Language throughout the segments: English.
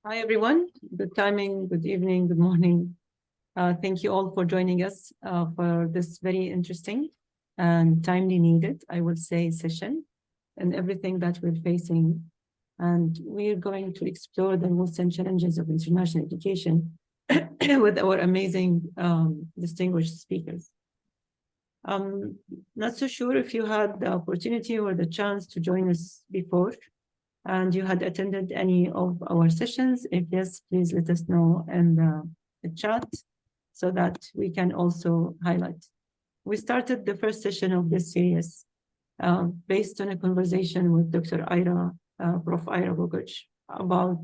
Hi, everyone. Good timing, good evening, good morning. Thank you all for joining us for this very interesting and timely needed, I would say, session and everything that we're facing. And we're going to explore the rules and challenges of international education with our amazing distinguished speakers. Not so sure if you had the opportunity or the chance to join us before and you had attended any of our sessions. If yes, please let us know in the chat so that we can also highlight. We started the first session of this series based on a conversation with Dr. Ira, Prof. Ira Bogoc, about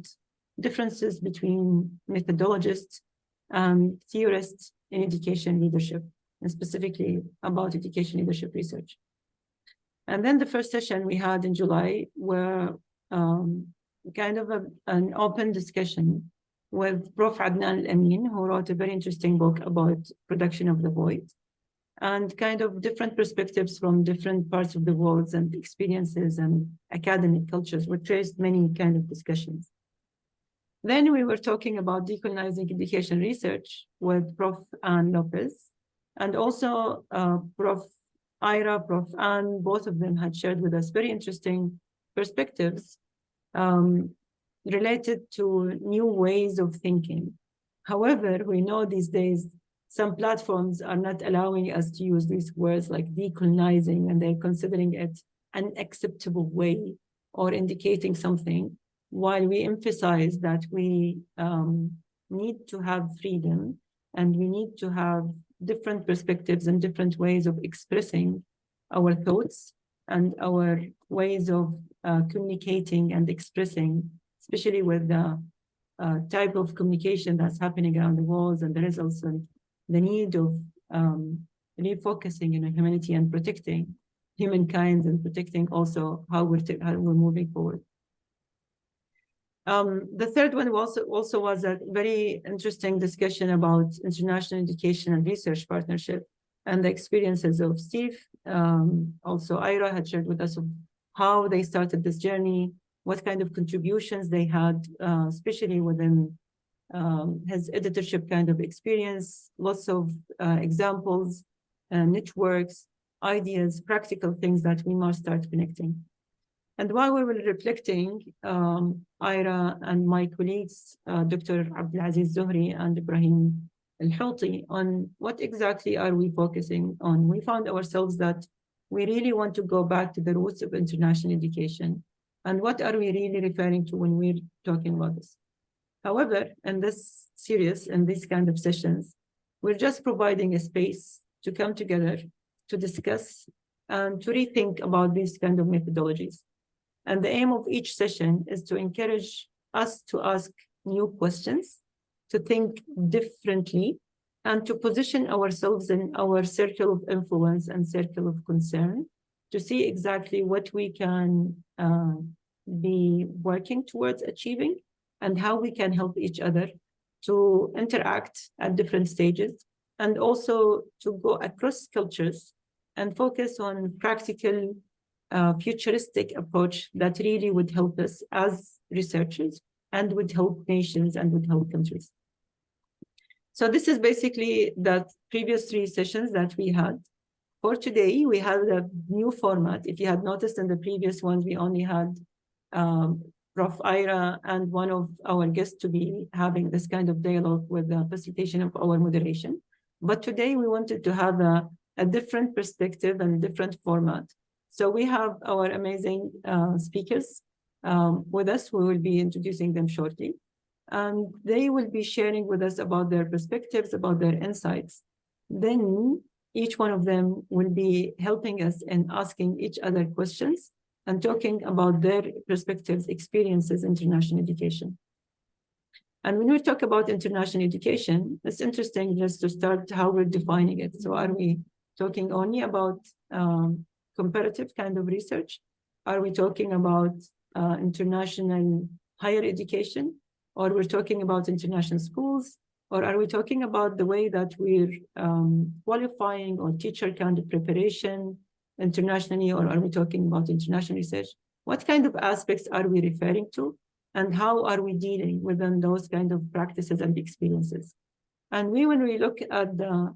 differences between methodologists and theorists in education leadership, and specifically about education leadership research. And then the first session we had in July were kind of an open discussion with Prof. Adnan Al-Amin, who wrote a very interesting book about production of the void, and kind of different perspectives from different parts of the world and experiences and academic cultures, which raised many kind of discussions. Then we were talking about decolonizing education research with Prof. Anne Lopez, and also Prof. Ira, Prof. Anne, both of them had shared with us very interesting perspectives related to new ways of thinking. However, we know these days some platforms are not allowing us to use these words like decolonizing, and they're considering it an acceptable way or indicating something, while we emphasize that we need to have freedom and we need to have different perspectives and different ways of expressing our thoughts and our ways of communicating and expressing, especially with the type of communication that's happening around the world. And there is also the need of refocusing on humanity and protecting humankind and protecting also how we're moving forward. The third one also was a very interesting discussion about international education and research partnership and the experiences of Steve. Also, Ira had shared with us of how they started this journey, what kind of contributions they had, especially within his editorship kind of experience, lots of examples, networks, ideas, practical things that we must start connecting. And while we were reflecting, Ira and my colleagues, Dr. Abdulaziz Zohri and Ibrahim Al-Houti, on what exactly are we focusing on, we found ourselves that we really want to go back to the roots of international education. And what are we really referring to when we're talking about this? However, in this series, in these kind of sessions, we're just providing a space to come together, to discuss, and to rethink about these kind of methodologies. And the aim of each session is to encourage us to ask new questions, to think differently, and to position ourselves in our circle of influence and circle of concern to see exactly what we can be working towards achieving and how we can help each other to interact at different stages, and also to go across cultures and focus on practical futuristic approach that really would help us as researchers and would help nations and would help countries. So this is basically the previous 3 sessions that we had. For today, we have a new format. If you had noticed in the previous ones, we only had Prof. Ira and one of our guests to be having this kind of dialogue with the facilitation of our moderation. But today we wanted to have a different perspective and different format. So we have our amazing speakers with us. We will be introducing them shortly. And they will be sharing with us about their perspectives, about their insights. Then each one of them will be helping us in asking each other questions and talking about their perspectives, experiences, international education. And when we talk about international education, it's interesting just to start how we're defining it. So are we talking only about comparative kind of research? Are we talking about international higher education? Or we're talking about international schools? Or are we talking about the way that we're qualifying or teacher kind of preparation internationally? Or are we talking about international research? What kind of aspects are we referring to? And how are we dealing within those kind of practices and experiences? And when we look at the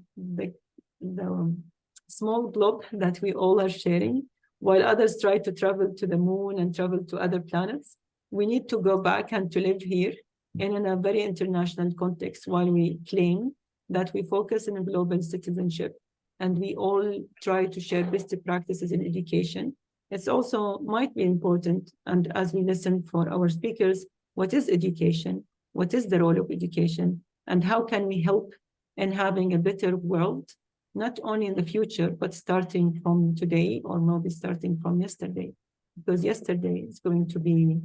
small globe that we all are sharing, while others try to travel to the moon and travel to other planets, we need to go back and to live here in a very international context while we claim that we focus on a global citizenship and we all try to share best practices in education. It's also might be important, and as we listen for our speakers, what is education? What is the role of education? And how can we help in having a better world, not only in the future, but starting from today or maybe starting from yesterday, because yesterday is going to be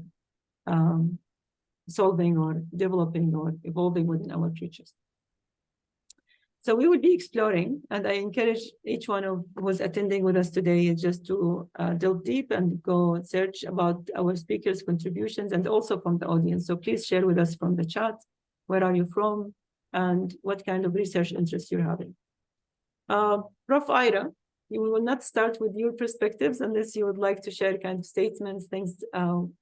solving or developing or evolving within our futures. So we will be exploring, and I encourage each one of who's attending with us today just to delve deep and go search about our speakers' contributions and also from the audience. So please share with us from the chat, where are you from and what kind of research interests you're having. Prof. Ira, we will not start with your perspectives unless you would like to share kind of statements, things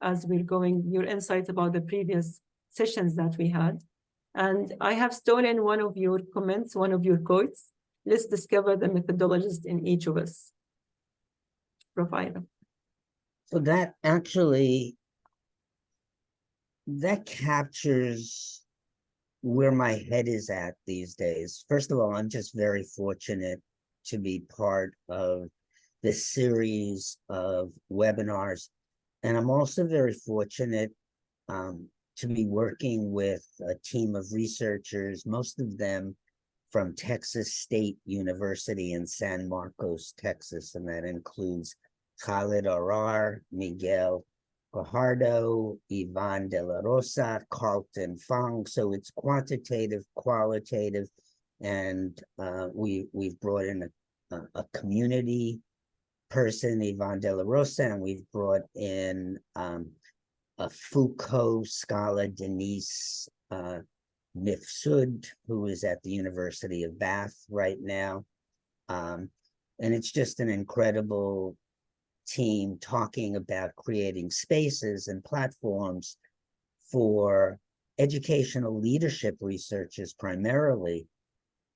as we're going, your insights about the previous sessions that we had. And I have stolen one of your comments, one of your quotes. Let's discover the methodologies in each of us. Prof. Ira. So that actually, that captures where my head is at these days. First of all, I'm just very fortunate to be part of this series of webinars. And I'm also very fortunate to be working with a team of researchers, most of them from Texas State University in San Marcos, Texas. And that includes Khalid Arar, Miguel Fajardo, Ivan De La Rosa, Carlton Fong. So it's quantitative, qualitative, and we've brought in a community person, Ivan De La Rosa, and we've brought in a Foucault scholar, Denise Mifsud, who is at the University of Bath right now. And it's just an incredible team talking about creating spaces and platforms for educational leadership researchers primarily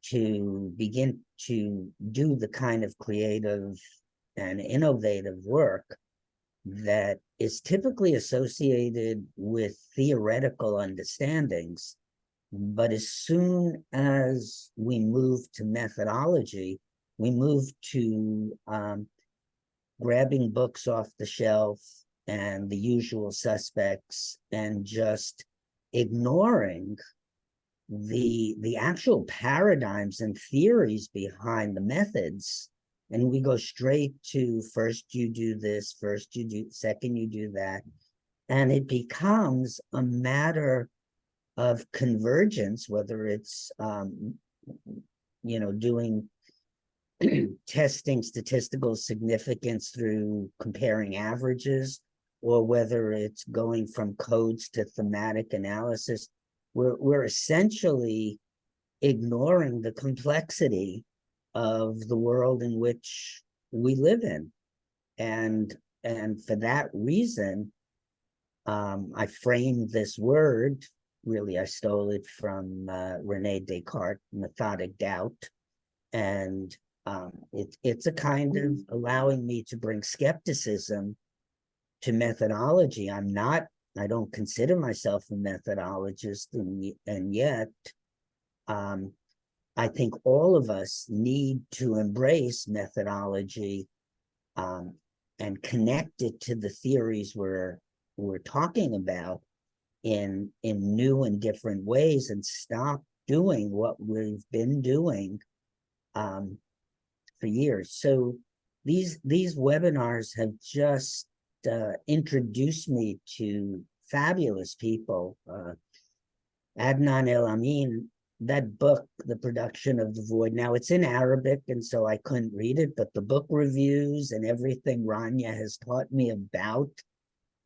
to begin to do the kind of creative and innovative work that is typically associated with theoretical understandings. But as soon as we move to methodology, we move to grabbing books off the shelf and the usual suspects and just ignoring the actual paradigms and theories behind the methods. And we go straight to first you do this, first you do, second you do that. And it becomes a matter of convergence, whether it's, doing testing statistical significance through comparing averages, or whether it's going from codes to thematic analysis. We're essentially ignoring the complexity of the world in which we live in. And for that reason, I framed this word, really I stole it from Rene Descartes, methodic doubt. And it's a kind of allowing me to bring skepticism to methodology. I don't consider myself a methodologist, and yet I think all of us need to embrace methodology and connect it to the theories we're talking about in new and different ways, and stop doing what we've been doing for years. So these webinars have just introduced me to fabulous people. Adnan El Amin, that book, The Production of the Void. Now it's in Arabic, and so I couldn't read it, but the book reviews and everything Rania has taught me about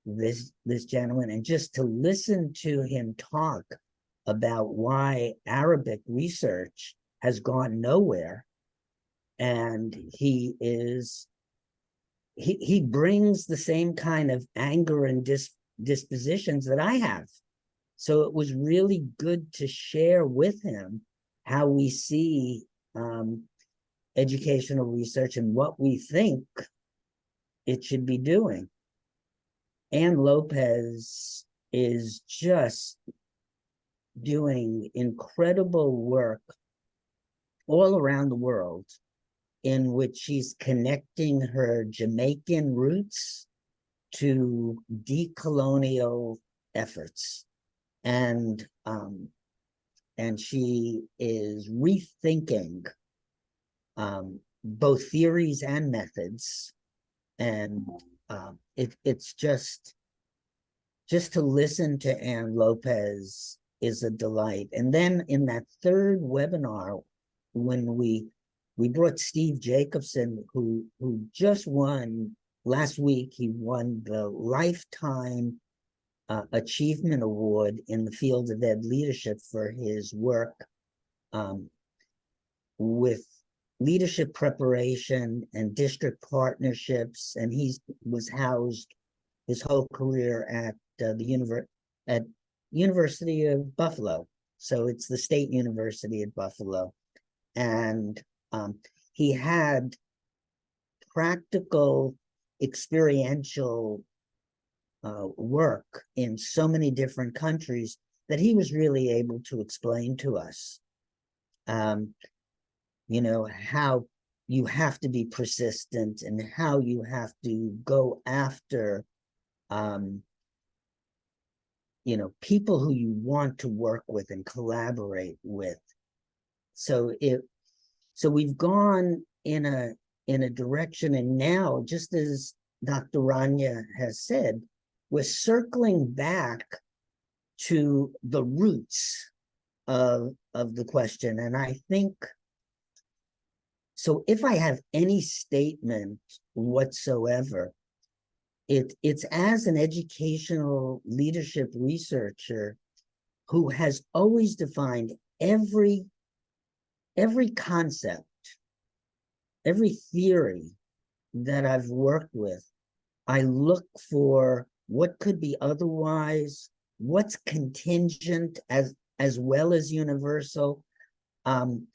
this gentleman, and just to listen to him talk about why Arabic research has gone nowhere. And he brings the same kind of anger and dispositions that I have. So it was really good to share with him how we see educational research and what we think it should be doing. Ann Lopez is just doing incredible work all around the world, in which she's connecting her Jamaican roots to decolonial efforts. And she is rethinking both theories and methods. And it's just to listen to Ann Lopez is a delight. And then in that third webinar, when we brought Steve Jacobson, who just won last week, he won the Lifetime Achievement Award in the field of ed leadership for his work with leadership preparation and district partnerships. And he was housed his whole career at the University of Buffalo. So it's the State University at Buffalo. And he had practical, experiential work in so many different countries that he was really able to explain to us, you know, how you have to be persistent and how you have to go after, you know, people who you want to work with and collaborate with. So we've gone in a direction, and now, just as Dr. Rania has said, we're circling back to the roots of the question. And I think, so if I have any statement whatsoever, it's as an educational leadership researcher who has always defined every concept, every theory that I've worked with. I look for what could be otherwise, what's contingent as well as universal, and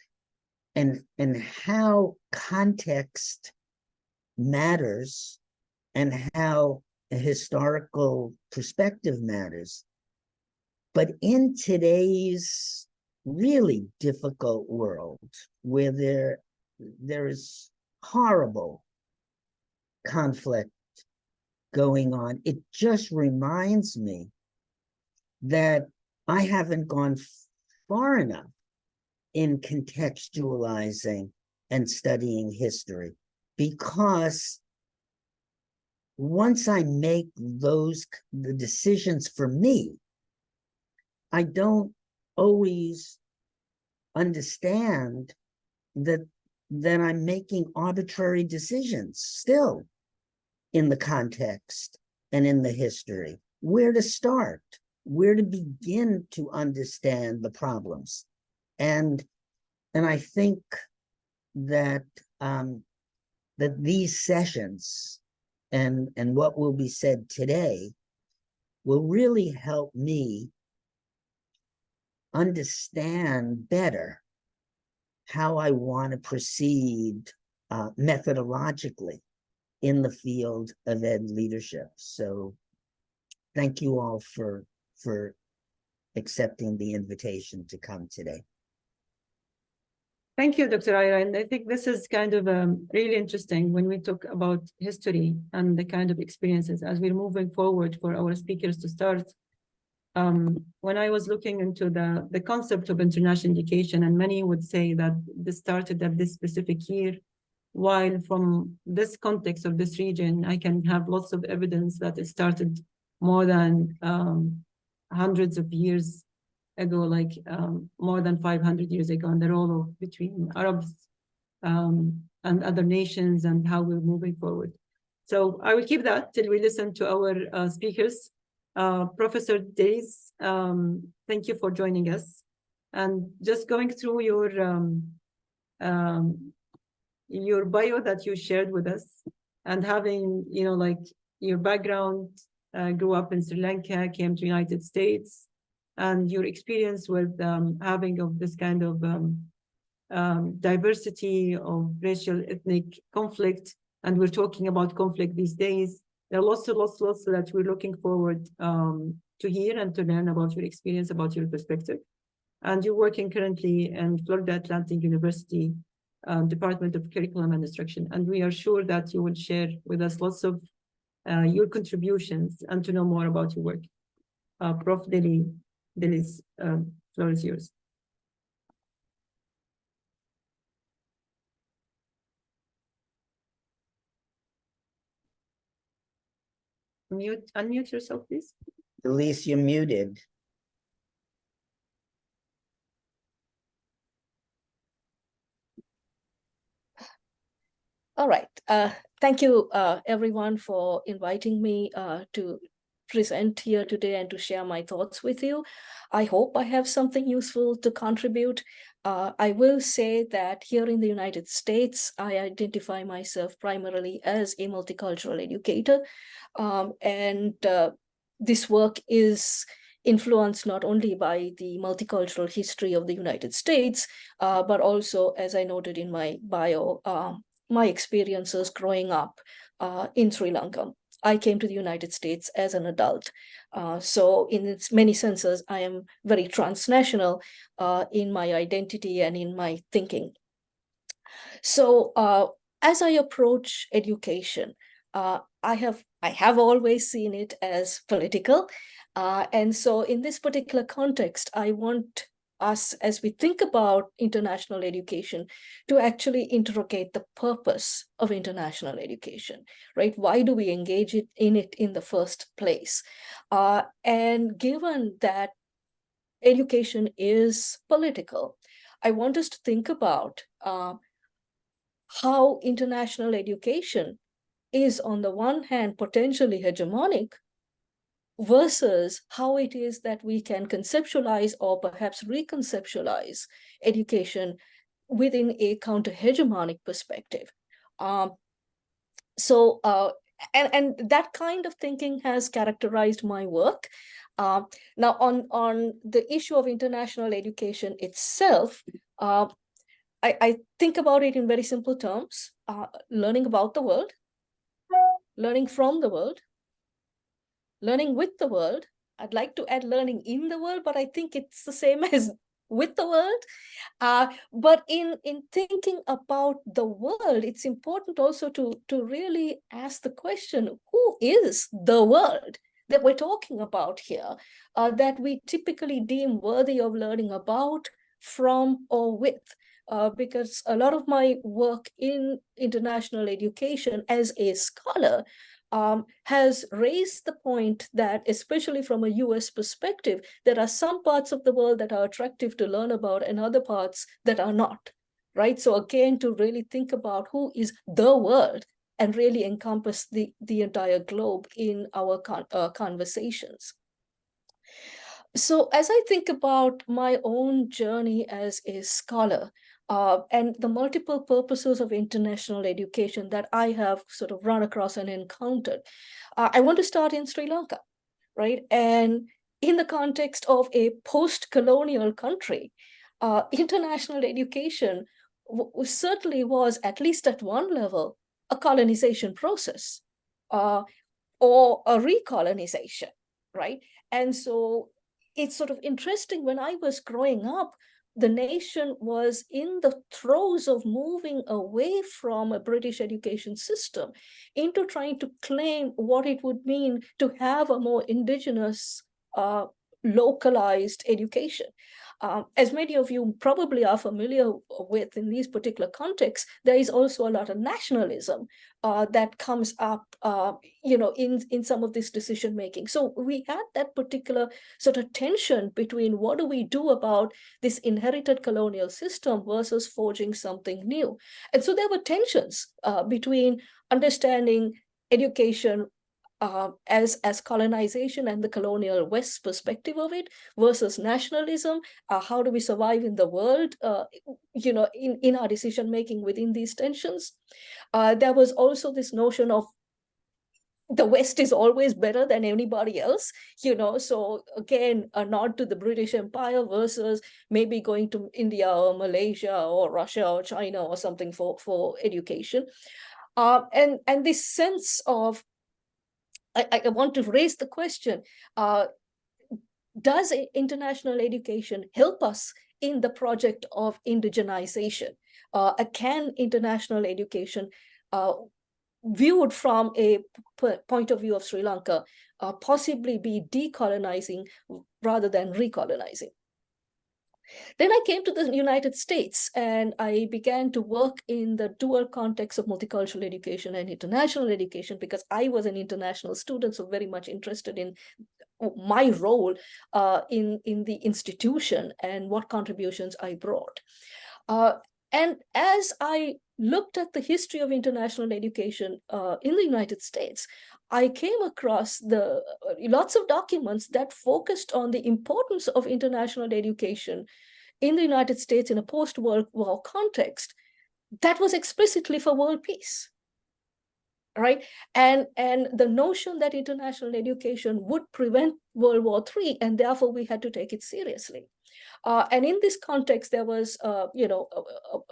how context matters and how a historical perspective matters. But in today's really difficult world, where there is horrible conflict going on, it just reminds me that I haven't gone far enough in contextualizing and studying history, because once I make the decisions for me, I don't always understand that I'm making arbitrary decisions still in the context and in the history. Where to start, where to begin to understand the problems. And I think that that these sessions and what will be said today will really help me understand better how I want to proceed methodologically in the field of ed leadership. So thank you all for accepting the invitation to come today. Thank you, Dr. Ira. And I think this is kind of really interesting when we talk about history and the kind of experiences as we're moving forward for our speakers to start. When I was looking into the concept of international education, and many would say that this started at this specific year, while from this context of this region, I can have lots of evidence that it started more than hundreds of years ago, like more than 500 years ago, and the role of between Arabs and other nations and how we're moving forward. So I will keep that till we listen to our speakers. Professor Days, thank you for joining us. And just going through your bio that you shared with us, and having, you know, like your background grew up in Sri Lanka, came to United States, and your experience with having of this kind of diversity of racial, ethnic conflict. And we're talking about conflict these days. There are lots that we're looking forward to hear and to learn about your experience, about your perspective. And you're working currently in Florida Atlantic University Department of Curriculum and Instruction. And we are sure that you will share with us lots of your contributions and to know more about your work. Prof. Delis, floor is yours. Unmute yourself, please. Elise, you're muted. All right. Thank you, everyone, for inviting me to present here today and to share my thoughts with you. I hope I have something useful to contribute. I will say that here in the United States, I identify myself primarily as a multicultural educator. And this work is influenced not only by the multicultural history of the United States, but also, as I noted in my bio, my experiences growing up in Sri Lanka. I came to the United States as an adult. So in many senses, I am very transnational in my identity and in my thinking. So as I approach education, I have always seen it as political. And so in this particular context, I want us, as we think about international education, to actually interrogate the purpose of international education, right? Why do we engage in it in the first place? And given that education is political, I want us to think about how international education is, on the one hand, potentially hegemonic, versus how it is that we can conceptualize or perhaps reconceptualize education within a counter-hegemonic perspective. And that kind of thinking has characterized my work. Now, on the issue of international education itself, I think about it in very simple terms: learning about the world, learning from the world, learning with the world. I'd like to add learning in the world, but I think it's the same as with the world. But in thinking about the world, it's important also to really ask the question, who is the world that we're talking about here, that we typically deem worthy of learning about, from, or with? Because a lot of my work in international education as a scholar has raised the point that, especially from a US perspective, there are some parts of the world that are attractive to learn about and other parts that are not, right? So again, to really think about who is the world and really encompass the entire globe in our conversations. So as I think about my own journey as a scholar, and the multiple purposes of international education that I have sort of run across and encountered, I want to start in Sri Lanka, right? And in the context of a post-colonial country, international education certainly was, at least at one level, a colonization process or a recolonization, right? And so it's sort of interesting, when I was growing up, the nation was in the throes of moving away from a British education system into trying to claim what it would mean to have a more indigenous, localized education. As many of you probably are familiar with, in these particular contexts, there is also a lot of nationalism that comes up, in some of this decision making. So we had that particular sort of tension between what do we do about this inherited colonial system versus forging something new. And so there were tensions between understanding education as colonization and the colonial West perspective of it versus nationalism. How do we survive in the world, in our decision making within these tensions? There was also this notion of the West is always better than anybody else, so again, a nod to the British Empire versus maybe going to India or Malaysia or Russia or China or something for education. And this sense of, I want to raise the question, does international education help us in the project of indigenization? Can international education, viewed from a point of view of Sri Lanka, possibly be decolonizing rather than recolonizing? Then I came to the United States and I began to work in the dual context of multicultural education and international education, because I was an international student, so very much interested in my role in the institution and what contributions I brought. And as I looked at the history of international education in the United States, I came across lots of documents that focused on the importance of international education in the United States in a post-World War context that was explicitly for world peace. Right, and the notion that international education would prevent World War III, and therefore we had to take it seriously. And in this context, there was, a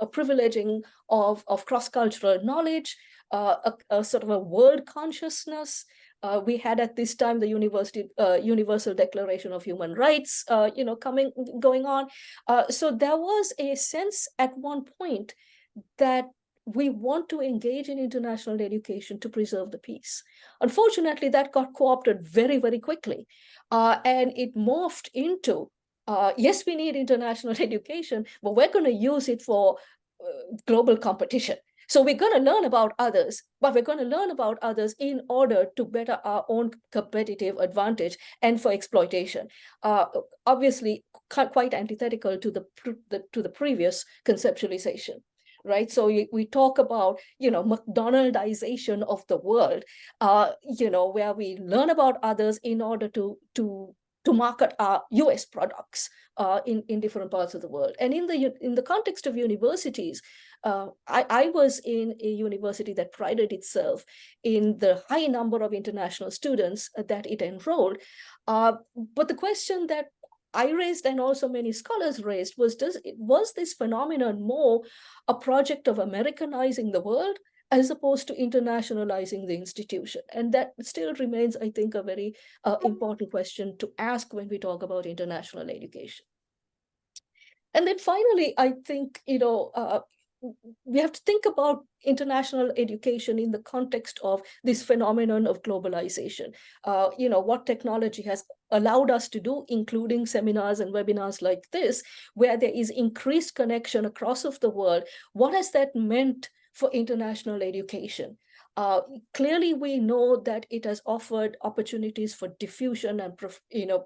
privileging of cross-cultural knowledge, a sort of a world consciousness. We had at this time the Universal Declaration of Human Rights, going on. So there was a sense at one point that we want to engage in international education to preserve the peace. Unfortunately, that got co-opted very, very quickly. And it morphed into, yes, we need international education, but we're going to use it for global competition. So we're going to learn about others, but we're going to learn about others in order to better our own competitive advantage and for exploitation. Obviously, quite antithetical to the previous conceptualization. Right, so we talk about McDonaldization of the world, where we learn about others in order to market our US products in different parts of the world. And in the context of universities, I was in a university that prided itself in the high number of international students that it enrolled. But the question that I raised, and also many scholars raised, was this phenomenon more a project of Americanizing the world as opposed to internationalizing the institution? And that still remains, I think, a very important question to ask when we talk about international education. And then finally, I think, we have to think about international education in the context of this phenomenon of globalization. What technology has allowed us to do, including seminars and webinars like this, where there is increased connection across of the world. What has that meant for international education? Clearly, we know that it has offered opportunities for diffusion and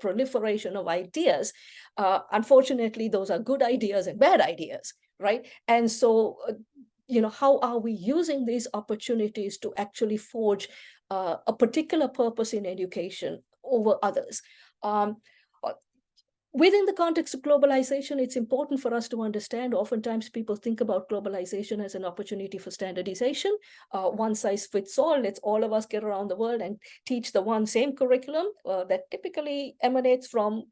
proliferation of ideas. Unfortunately, those are good ideas and bad ideas, right? And so, how are we using these opportunities to actually forge a particular purpose in education over others? Within the context of globalization, it's important for us to understand, oftentimes people think about globalization as an opportunity for standardization. One size fits all, let's all of us get around the world and teach the same curriculum that typically emanates from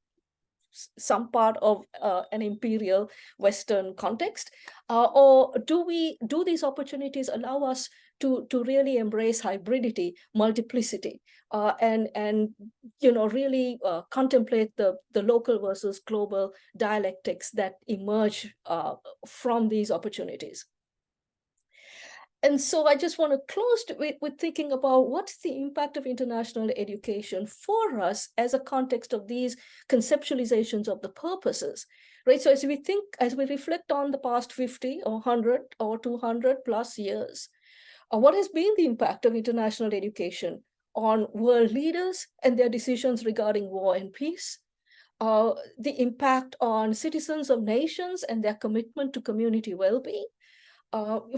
some part of an imperial Western context, or do these opportunities allow us to really embrace hybridity, multiplicity, and really contemplate the local versus global dialectics that emerge from these opportunities? And so I just want to close with thinking about what's the impact of international education for us as a context of these conceptualizations of the purposes, right? So as we reflect on the past 50 or 100 or 200 plus years, what has been the impact of international education on world leaders and their decisions regarding war and peace? The impact on citizens of nations and their commitment to community well-being?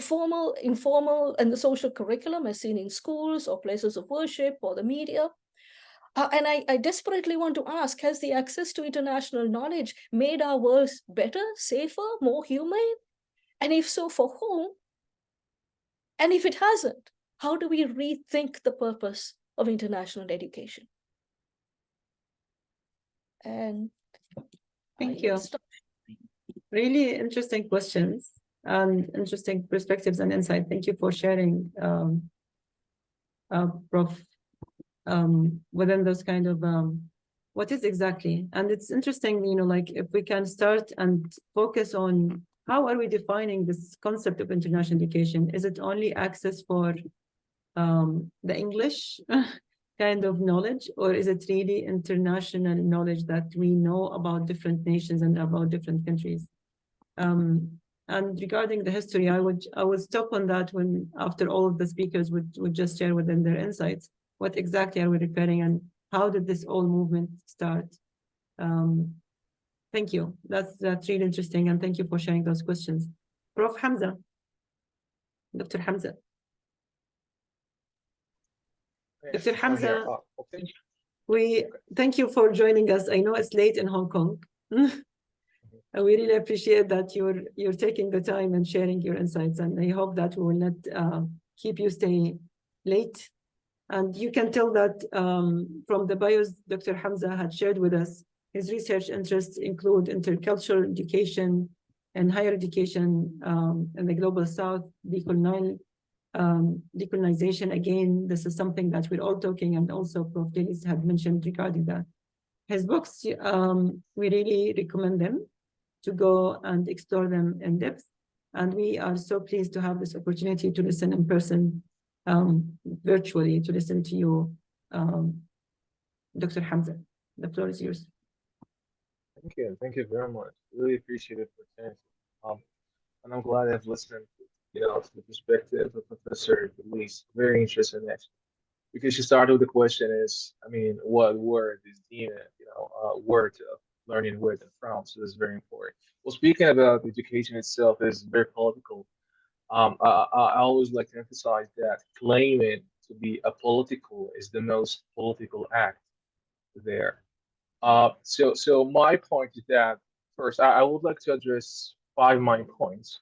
Formal, informal, and the social curriculum as seen in schools or places of worship or the media. And I desperately want to ask, has the access to international knowledge made our world better, safer, more humane? And if so, for whom? And if it hasn't, how do we rethink the purpose of international education. And Thank I will you. stop. Really interesting questions and interesting perspectives and insight. Thank you for sharing, Prof. Within those kind of what is exactly. And it's interesting, you know, like if we can start and focus on how are we defining this concept of international education? Is it only access for the English kind of knowledge, or is it really international knowledge that we know about different nations and about different countries? And regarding the history, I would stop on that when after all of the speakers would just share within their insights, what exactly are we referring and how did this whole movement start? Thank you. That's really interesting, and thank you for sharing those questions. Prof. Hamza, Dr. Hamza. Yes, Dr. I'm here. Hamza, Okay. we thank you for joining us. I know it's late in Hong Kong. And we really appreciate that you're taking the time and sharing your insights. And I hope that we will not keep you stay late. And you can tell that from the bios Dr. Hamza had shared with us, his research interests include intercultural education and higher education in the global South, decolonization. Again, this is something that we're all talking, and also Prof. Delis had mentioned regarding that. His books, we really recommend them to go and explore them in depth. And we are so pleased to have this opportunity to listen in person, virtually, to listen to you, Dr. Hamza. The floor is yours. Thank you very much. Really appreciate it for chance. And I'm glad I've listened, to the perspective of Professor Elise. Very interesting actually. Because she started with the question is, I mean, what word is Dina, word of learning with and from? So that's very important. Well, speaking about education itself is very political. I always like to emphasize that claiming to be apolitical is the most political act there. So my point is that first, I would like to address five main points.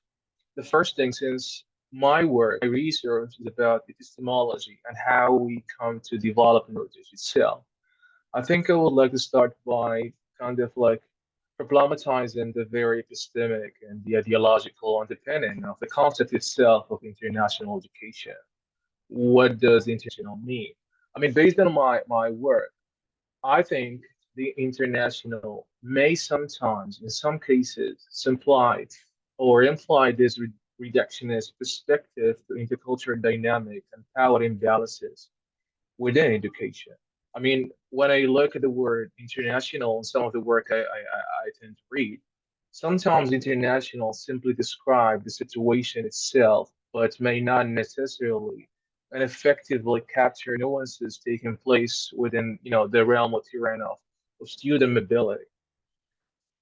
The first thing, since my work, my research is about epistemology and how we come to develop knowledge itself. I think I would like to start by kind of like problematizing the very epistemic and the ideological underpinning of the concept itself of international education. What does international mean? I mean, based on my work, I think the international may sometimes, in some cases, imply or imply this reductionist perspective to intercultural dynamics and power imbalances within education. I mean, when I look at the word international and some of the work I tend to read, sometimes international simply describe the situation itself, but may not necessarily and effectively capture nuances taking place within, the realm of terrain of student mobility.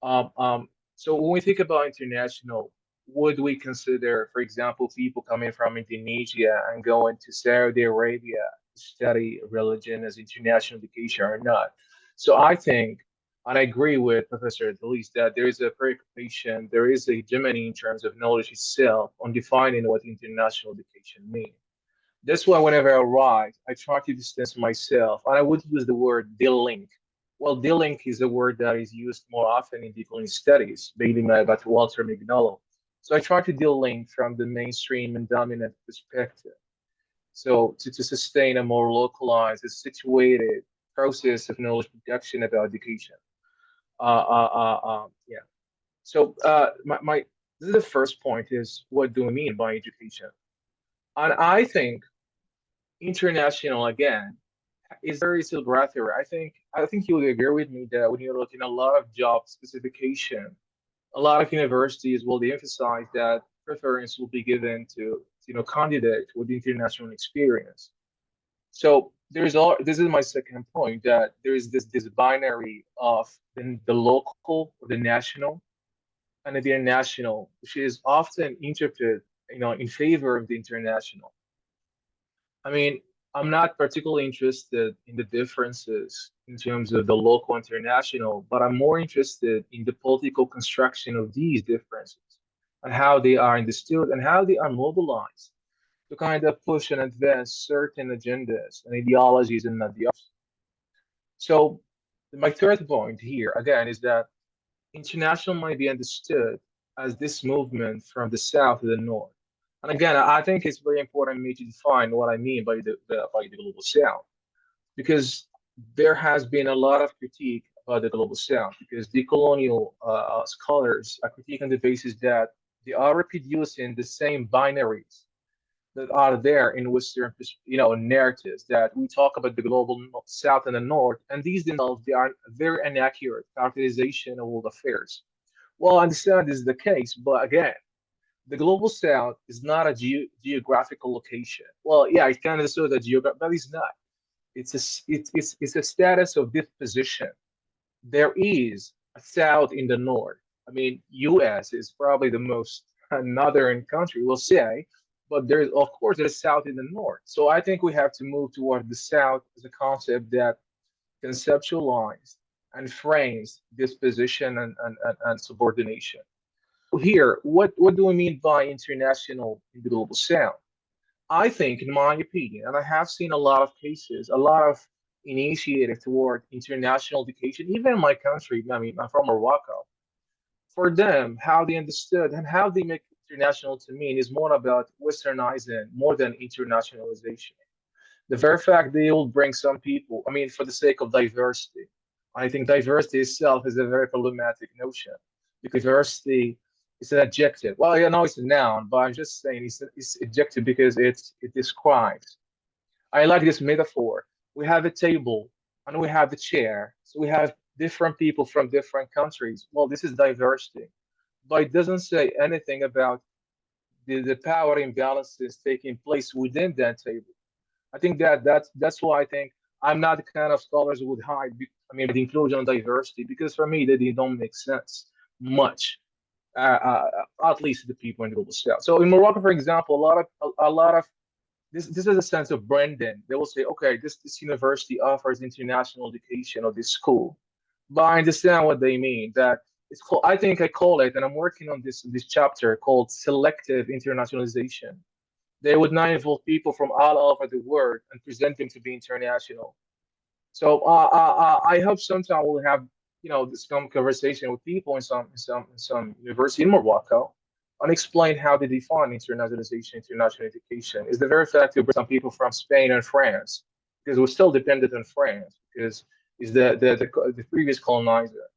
Um, um, so when we think about international, would we consider, for example, people coming from Indonesia and going to Saudi Arabia to study religion as international education or not? So I think, and I agree with Professor Delis that there is a preoccupation, there is a hegemony in terms of knowledge itself on defining what international education means. That's why whenever I write, I try to distance myself, and I would use the word de-link. Well, de-link is a word that is used more often in deep learning studies, mainly by Walter Mignolo. So I try to de-link from the mainstream and dominant perspective. So to sustain a more localized, situated process of knowledge production about education. Yeah. So my this is the first point is what do we mean by education? And I think international again is very still breather. I think you would agree with me that when you're looking at a lot of job specification, a lot of universities will emphasize that preference will be given to candidate with international experience. So there's all this is my second point that there is this binary of the local or the national and the international, which is often interpreted in favor of the international. I mean, I'm not particularly interested in the differences in terms of the local international, but I'm more interested in the political construction of these differences and how they are understood and how they are mobilized. to kind of push and advance certain agendas and ideologies and not the others. So my third point here again is that international might be understood as this movement from the south to the north. And again, I think it's very important for me to define what I mean by the global south, because there has been a lot of critique about the global south, because decolonial scholars are critiquing the basis that they are reproducing the same binaries that are there in Western, narratives, that we talk about the global south and the north, and these themselves, they are very inaccurate characterization of world affairs. Well, I understand this is the case, but again, the global south is not a geographical location. Well, yeah, it's kind of so that but it's not. It's a status of disposition. There is a south in the north. I mean, U.S. is probably the most northern country, we'll say, but there's of course there's south in the north. So I think we have to move toward the south as a concept that conceptualized and frames this position and subordination. Here, what do we mean by international in the global south? I think, in my opinion, and I have seen a lot of cases, a lot of initiative toward international education, even in my country. I mean, I'm from Morocco. For them, how they understood and how they make international to mean is more about westernizing more than internationalization. The very fact they will bring some people, I mean, for the sake of diversity. I think diversity itself is a very problematic notion, because diversity is an adjective. Well, I know it's a noun, but I'm just saying it's adjective because it describes. I like this metaphor. We have a table and we have a chair. So we have different people from different countries. Well, this is diversity, but it doesn't say anything about the power imbalances taking place within that table. I think that's why I think I'm not the kind of scholars who would hide. I mean, the inclusion and diversity, because for me they don't make sense much. At least the people in the global south. So in Morocco, for example, a lot of this is a sense of branding. They will say, okay, this university offers international education, or this school, but I understand what they mean. That it's called. I think I call it, and I'm working on this chapter called selective internationalization. They would not involve people from all over the world and present them to be international. So I hope sometime we'll have this conversation with people in some university in Morocco and explain how they define internationalization, international education. Is the very fact to bring some people from Spain and France, because we're still dependent on France, because is the previous colonizer,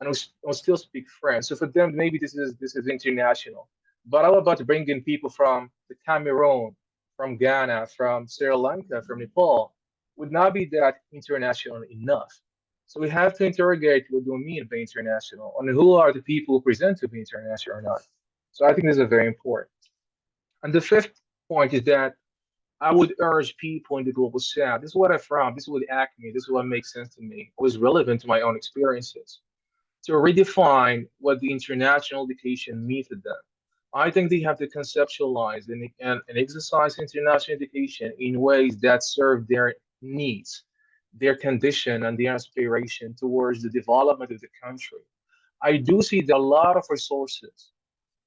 and we still speak French. So for them, maybe this is international. But how about bringing people from the Cameroon, from Ghana, from Sri Lanka, from Nepal? Would not be that international enough. So we have to interrogate what do we mean by international, and who are the people who present to be international or not. So I think this is very important. And the fifth point is that I would urge people in the global south. This is what I found. This is what ACME. This is what makes sense to me. Was relevant to my own experiences, to redefine what the international education means to them. I think they have to conceptualize and exercise international education in ways that serve their needs, their condition, and their aspiration towards the development of the country. I do see that a lot of resources.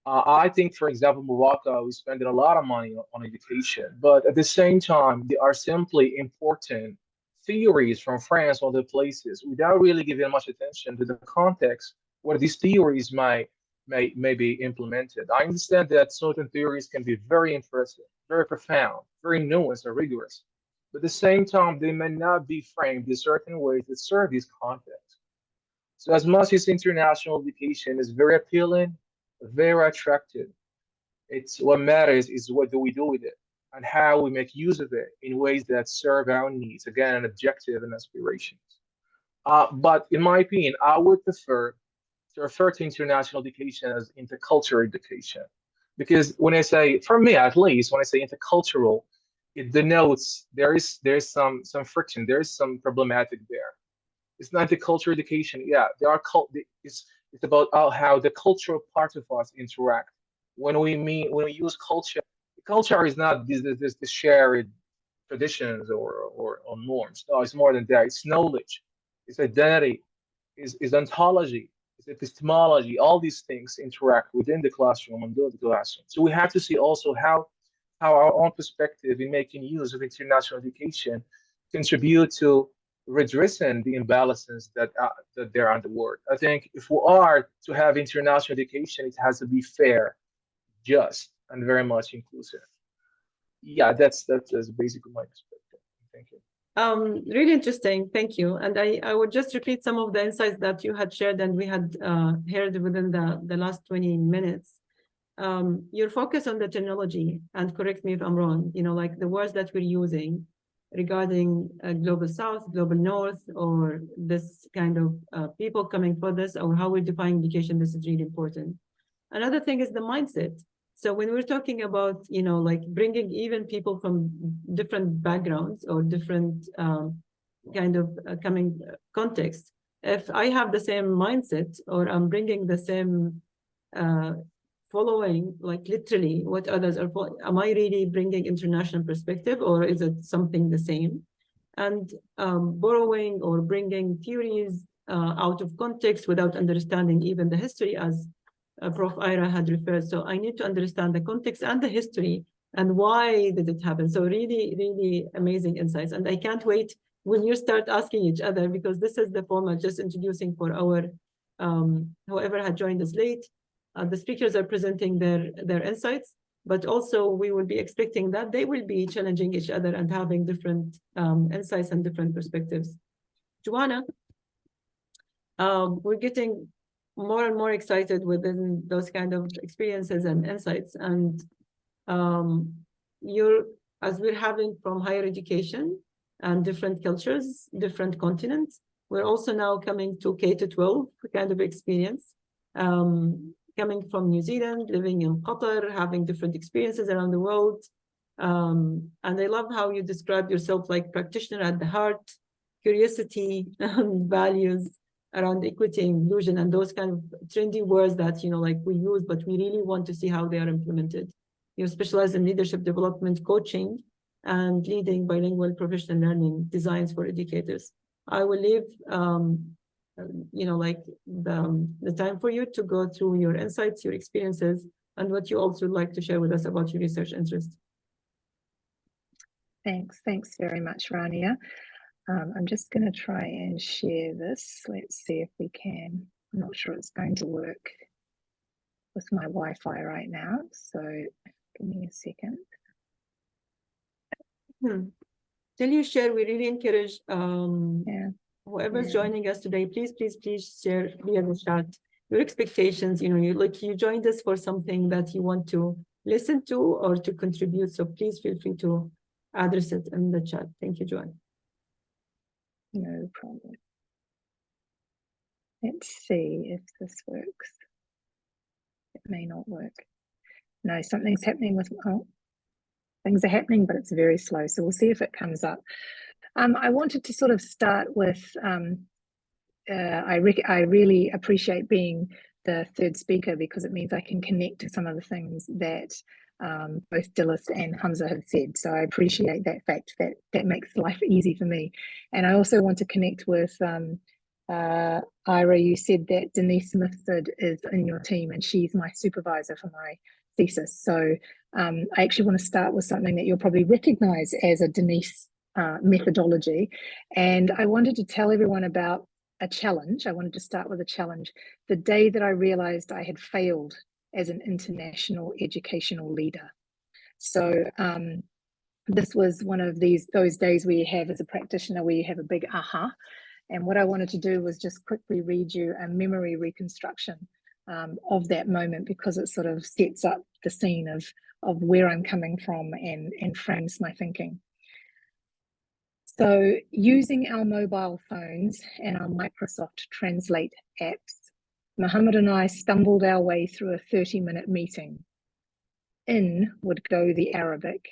I think, for example, Morocco is spending a lot of money on education, but at the same time, they are simply importing theories from France or other places without really giving much attention to the context where these theories may be implemented. I understand that certain theories can be very impressive, very profound, very nuanced and rigorous, but at the same time, they may not be framed in certain ways that serve these contexts. So as much as international education is very appealing, very attractive, it's what matters is what do we do with it and how we make use of it in ways that serve our needs, again, an objective and aspirations. But in my opinion, I would prefer to refer to international education as intercultural education. Because when I say, for me at least, when I say intercultural, it denotes there is some friction, there is some problematic there. It's not the cultural education. Yeah, there are it's about how the cultural part of us interact. When we use culture, culture is not this shared traditions or norms. No, it's more than that. It's knowledge, it's identity, is ontology, it's epistemology. All these things interact within the classroom and build the classroom. So we have to see also how our own perspective in making use of international education contribute to redressing the imbalances that there are in the world. I think if we are to have international education, it has to be fair, just, and very much inclusive. Yeah, that's basically my perspective. Thank you. Really interesting. Thank you. And I would just repeat some of the insights that you had shared and we had heard within the last 20 minutes. Your focus on the terminology, and correct me if I'm wrong, like the words that we're using regarding global south, global north, or this kind of people coming for this, or how we're defining education, this is really important. Another thing is the mindset. So when we're talking about, like bringing even people from different backgrounds or different kind of coming context, if I have the same mindset or I'm bringing the same following, like literally what others are, am I really bringing international perspective, or is it something the same? And borrowing or bringing theories out of context without understanding even the history, as Prof. Ira had referred. So I need to understand the context and the history and why did it happen. So really, really amazing insights. And I can't wait when you start asking each other, because this is the format, just introducing for our, whoever had joined us late. The speakers are presenting their insights, but also we will be expecting that they will be challenging each other and having different insights and different perspectives. Joanna, we're getting more and more excited within those kind of experiences and insights. And as we're having from higher education and different cultures, different continents, we're also now coming to K-12 kind of experience. Coming from New Zealand, living in Qatar, having different experiences around the world. And I love how you describe yourself like practitioner at the heart, curiosity and values around equity, inclusion, and those kind of trendy words that, like we use, but we really want to see how they are implemented. You specialize in leadership development, coaching, and leading bilingual professional learning designs for educators. I will leave like the time for you to go through your insights, your experiences, and what you also would like to share with us about your research interest. Thanks very much, Rania. I'm just going to try and share this. Let's see if we can. I'm not sure it's going to work with my Wi-Fi right now, so give me a second. Till you share, we really encourage whoever's joining us today, please share via the chat your expectations. You joined us for something that you want to listen to or to contribute. So please feel free to address it in the chat. Thank you, Joanne. No problem. Let's see if this works. It may not work. No, something's happening with, things are happening, but it's very slow. So we'll see if it comes up. I wanted to sort of start with, I really appreciate being the third speaker because it means I can connect to some of the things that both Dilys and Hamza have said. So I appreciate that fact. That makes life easy for me. And I also want to connect with Ira. You said that Denise Mifsud is in your team and she's my supervisor for my thesis. So I actually want to start with something that you'll probably recognize as a Denise methodology. And I wanted to tell everyone about a challenge. I wanted to start with a challenge. The day that I realized I had failed as an international educational leader. So this was one of those days where you have as a practitioner where you have a big aha. And what I wanted to do was just quickly read you a memory reconstruction of that moment, because it sort of sets up the scene of where I'm coming from and frames my thinking. So using our mobile phones and our Microsoft Translate apps, Mohammed and I stumbled our way through a 30-minute meeting. In would go the Arabic,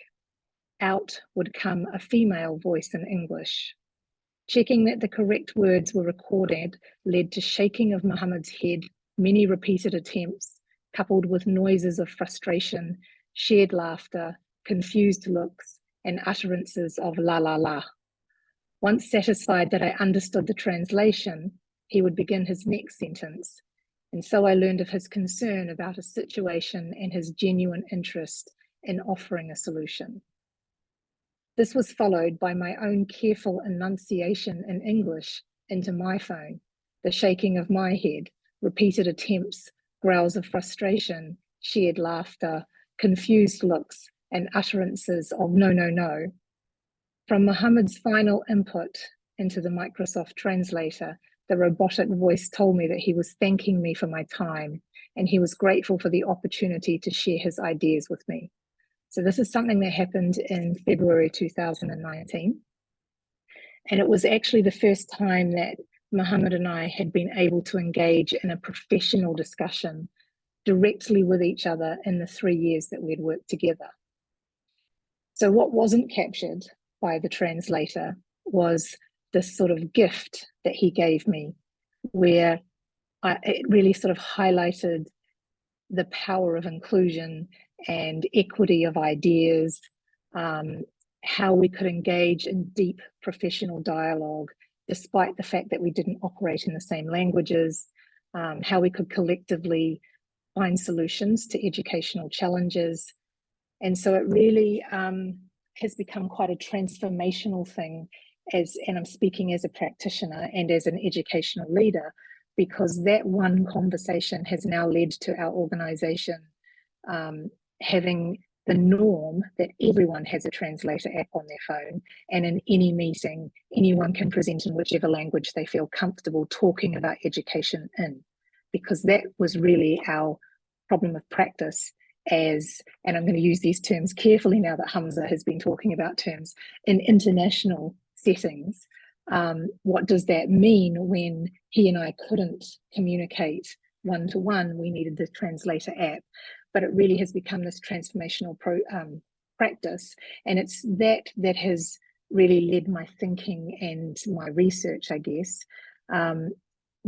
out would come a female voice in English. Checking that the correct words were recorded led to shaking of Mohammed's head, many repeated attempts, coupled with noises of frustration, shared laughter, confused looks, and utterances of la la la. Once satisfied that I understood the translation, he would begin his next sentence. And so I learned of his concern about a situation and his genuine interest in offering a solution. This was followed by my own careful enunciation in English into my phone, the shaking of my head, repeated attempts, growls of frustration, shared laughter, confused looks, and utterances of no, no, no. From Mohammed's final input into the Microsoft translator, the robotic voice told me that he was thanking me for my time and he was grateful for the opportunity to share his ideas with me. So this is something that happened in February 2019. And it was actually the first time that Mohammed and I had been able to engage in a professional discussion directly with each other in the 3 years that we'd worked together. So what wasn't captured by the translator was this sort of gift that he gave me, where it really sort of highlighted the power of inclusion and equity of ideas, how we could engage in deep professional dialogue, despite the fact that we didn't operate in the same languages, how we could collectively find solutions to educational challenges. And so it really has become quite a transformational thing, and I'm speaking as a practitioner and as an educational leader, because that one conversation has now led to our organization having the norm that everyone has a translator app on their phone, and in any meeting, anyone can present in whichever language they feel comfortable talking about education in, because that was really our problem of practice as, and I'm going to use these terms carefully now that Hamza has been talking about terms, in international settings. What does that mean when he and I couldn't communicate one-to-one? We needed the translator app, but it really has become this transformational practice, and it's that has really led my thinking and my research, I guess,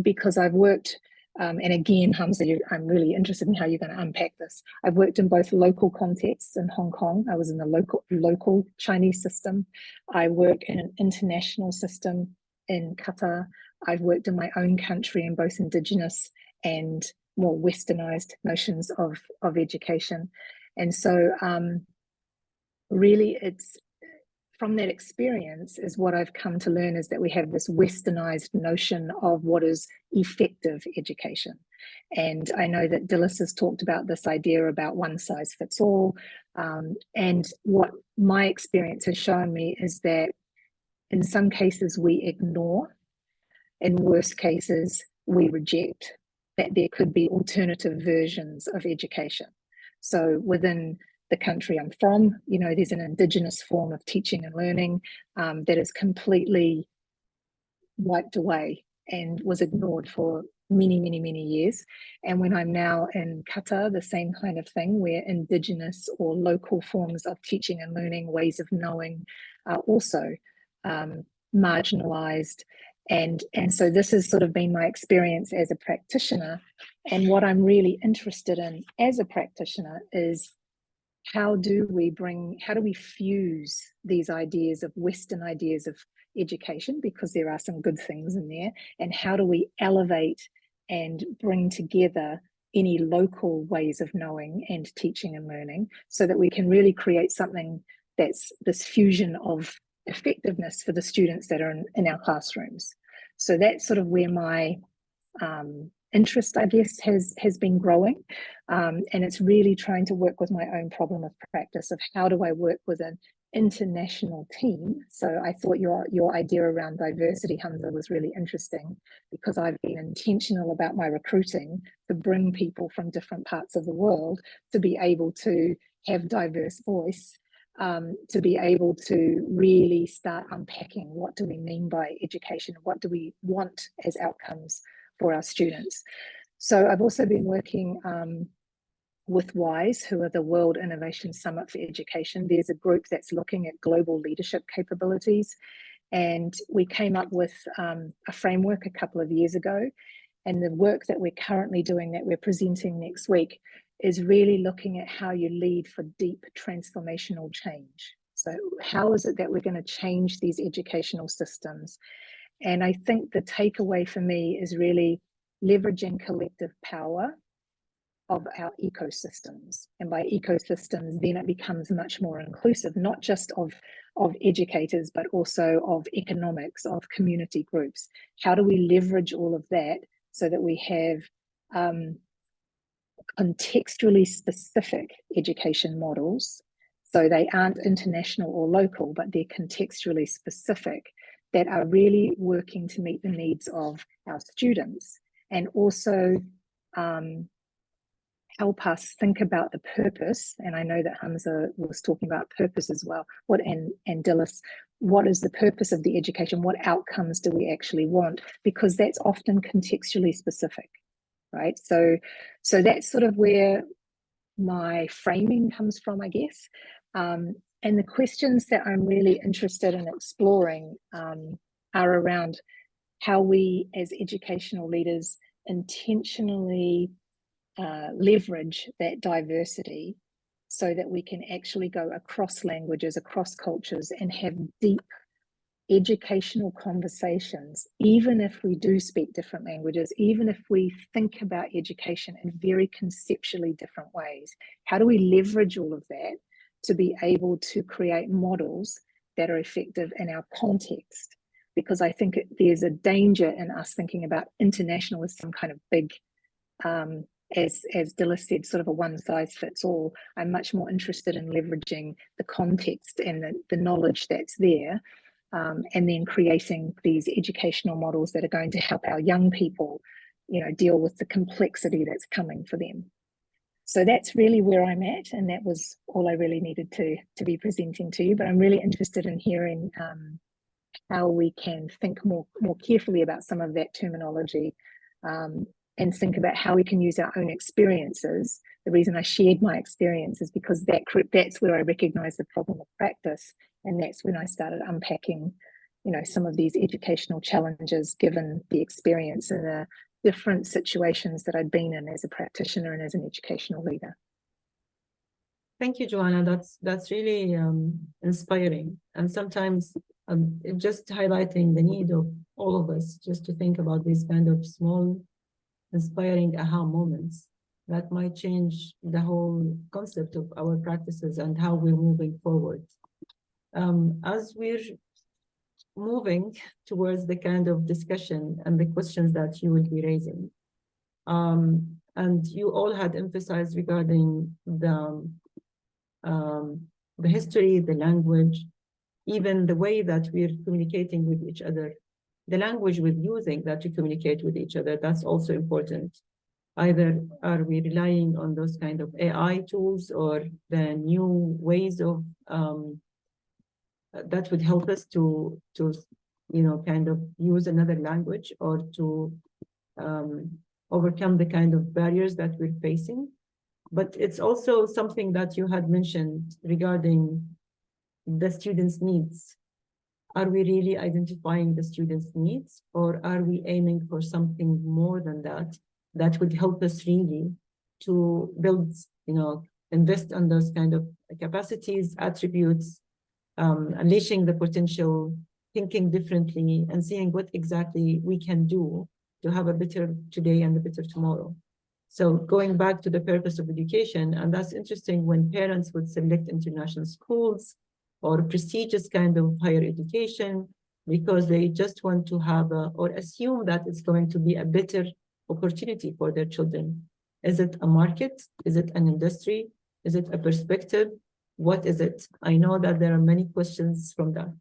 because I've worked, and again, Hamza, I'm really interested in how you're going to unpack this. I've worked in both local contexts in Hong Kong. I was in the local Chinese system. I work in an international system in Qatar. I've worked in my own country in both Indigenous and more westernized notions of education. And so really it's from that experience is what I've come to learn, is that we have this westernized notion of what is effective education. And I know that Dilys has talked about this idea about one size fits all. And what my experience has shown me is that in some cases we ignore, in worse cases we reject, that there could be alternative versions of education. So within the country I'm from, you know, there's an Indigenous form of teaching and learning that is completely wiped away and was ignored for many, many, many years. And when I'm now in Qatar, the same kind of thing, where Indigenous or local forms of teaching and learning, ways of knowing, are also marginalized. And so this has sort of been my experience as a practitioner. And what I'm really interested in as a practitioner is how do we fuse these ideas of Western ideas of education, because there are some good things in there, and how do we elevate and bring together any local ways of knowing and teaching and learning, so that we can really create something that's this fusion of effectiveness for the students that are in our classrooms. So that's sort of where my interest, I guess, has been growing, and it's really trying to work with my own problem of practice of how do I work with an international team. So I thought your idea around diversity, Hamza, was really interesting, because I've been intentional about my recruiting to bring people from different parts of the world to be able to have diverse voice, to be able to really start unpacking what do we mean by education, what do we want as outcomes for our students. So I've also been working with WISE, who are the World Innovation Summit for Education. There's a group that's looking at global leadership capabilities. And we came up with a framework a couple of years ago. And the work that we're currently doing, that we're presenting next week, is really looking at how you lead for deep transformational change. So how is it that we're going to change these educational systems? And I think the takeaway for me is really leveraging collective power of our ecosystems. And by ecosystems, then it becomes much more inclusive, not just of educators, but also of economics, of community groups. How do we leverage all of that so that we have contextually specific education models, so they aren't international or local, but they're contextually specific, that are really working to meet the needs of our students, and also help us think about the purpose. And I know that Hamza was talking about purpose as well. And Dilys, what is the purpose of the education? What outcomes do we actually want? Because that's often contextually specific, right? So that's sort of where my framing comes from, I guess. And the questions that I'm really interested in exploring are around how we as educational leaders intentionally leverage that diversity so that we can actually go across languages, across cultures, and have deep educational conversations, even if we do speak different languages, even if we think about education in very conceptually different ways. How do we leverage all of that to be able to create models that are effective in our context? Because I think there's a danger in us thinking about international as some kind of big, as Dilys said, sort of a one-size-fits-all. I'm much more interested in leveraging the context and the knowledge that's there, and then creating these educational models that are going to help our young people, deal with the complexity that's coming for them. So that's really where I'm at, and that was all I really needed to be presenting to you. But I'm really interested in hearing how we can think more carefully about some of that terminology, and think about how we can use our own experiences. The reason I shared my experience is because that's where I recognize the problem of practice, and that's when I started unpacking, some of these educational challenges given the experience and the different situations that I'd been in as a practitioner and as an educational leader. Thank you, Joanna. That's really inspiring, and sometimes just highlighting the need of all of us just to think about these kind of small, inspiring aha moments that might change the whole concept of our practices and how we're moving forward. As we're moving towards the kind of discussion and the questions that you will be raising, and you all had emphasized regarding the history, the language, even the way that we're communicating with each other, the language we're using that to communicate with each other, that's also important. Either are we relying on those kind of AI tools or the new ways of that would help us to kind of use another language or to overcome the kind of barriers that we're facing. But it's also something that you had mentioned regarding the students' needs. Are we really identifying the students' needs, or are we aiming for something more than that, that would help us really to build, invest on those kind of capacities, attributes, unleashing the potential, thinking differently, and seeing what exactly we can do to have a better today and a better tomorrow. So going back to the purpose of education, and that's interesting when parents would select international schools or prestigious kind of higher education because they just want to have or assume that it's going to be a better opportunity for their children. Is it a market? Is it an industry? Is it a perspective? What is it? I know that there are many questions from that.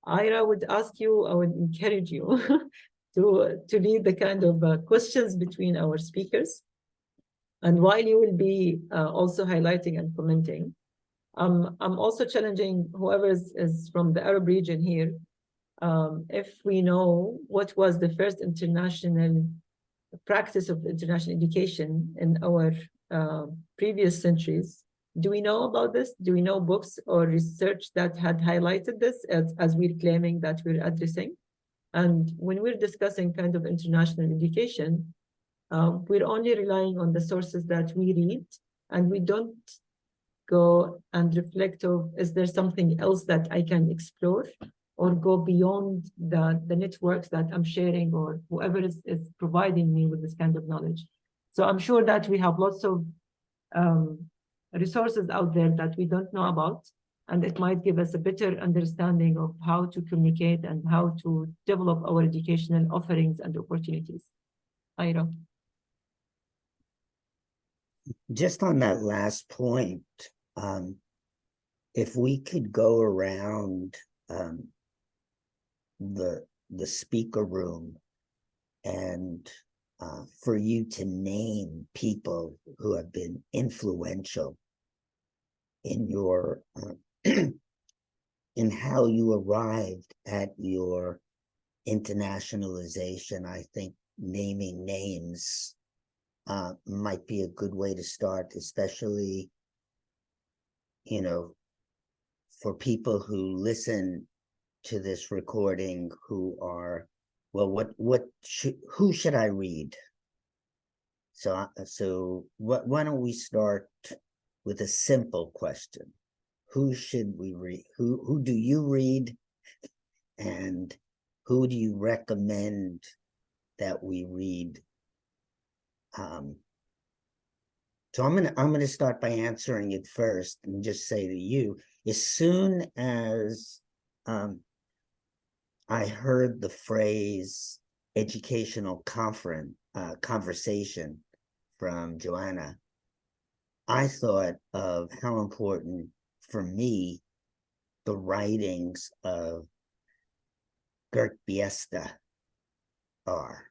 Ira would ask you, I would encourage you to lead the kind of questions between our speakers. And while you will be also highlighting and commenting, I'm also challenging whoever is from the Arab region here, if we know what was the first international practice of international education in our previous centuries. Do we know about this? Do we know books or research that had highlighted this as we're claiming that we're addressing? And when we're discussing kind of international education, we're only relying on the sources that we read, and we don't go and reflect of, is there something else that I can explore or go beyond the networks that I'm sharing or whoever is providing me with this kind of knowledge. So I'm sure that we have lots of resources out there that we don't know about, and it might give us a better understanding of how to communicate and how to develop our educational offerings and opportunities. Ira. Just on that last point, if we could go around the speaker room and for you to name people who have been influential in your in how you arrived at your internationalization, I think naming names might be a good way to start, especially, you know, for people who listen to this recording who are, well, who should I read? So why don't we start with a simple question? Who should we read? Who do you read? And who do you recommend that we read? So I'm gonna start by answering it first and just say to you, as soon as I heard the phrase educational conversation from Joanna, I thought of how important for me the writings of Gert Biesta are.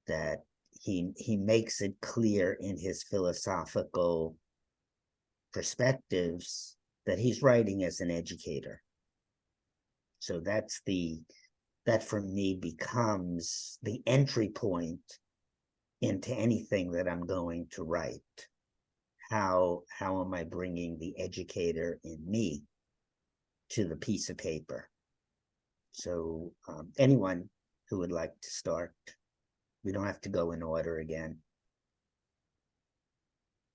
That he makes it clear in his philosophical perspectives that he's writing as an educator. So that for me becomes the entry point into anything that I'm going to write. How am I bringing the educator in me to the piece of paper? So anyone who would like to start, we don't have to go in order again.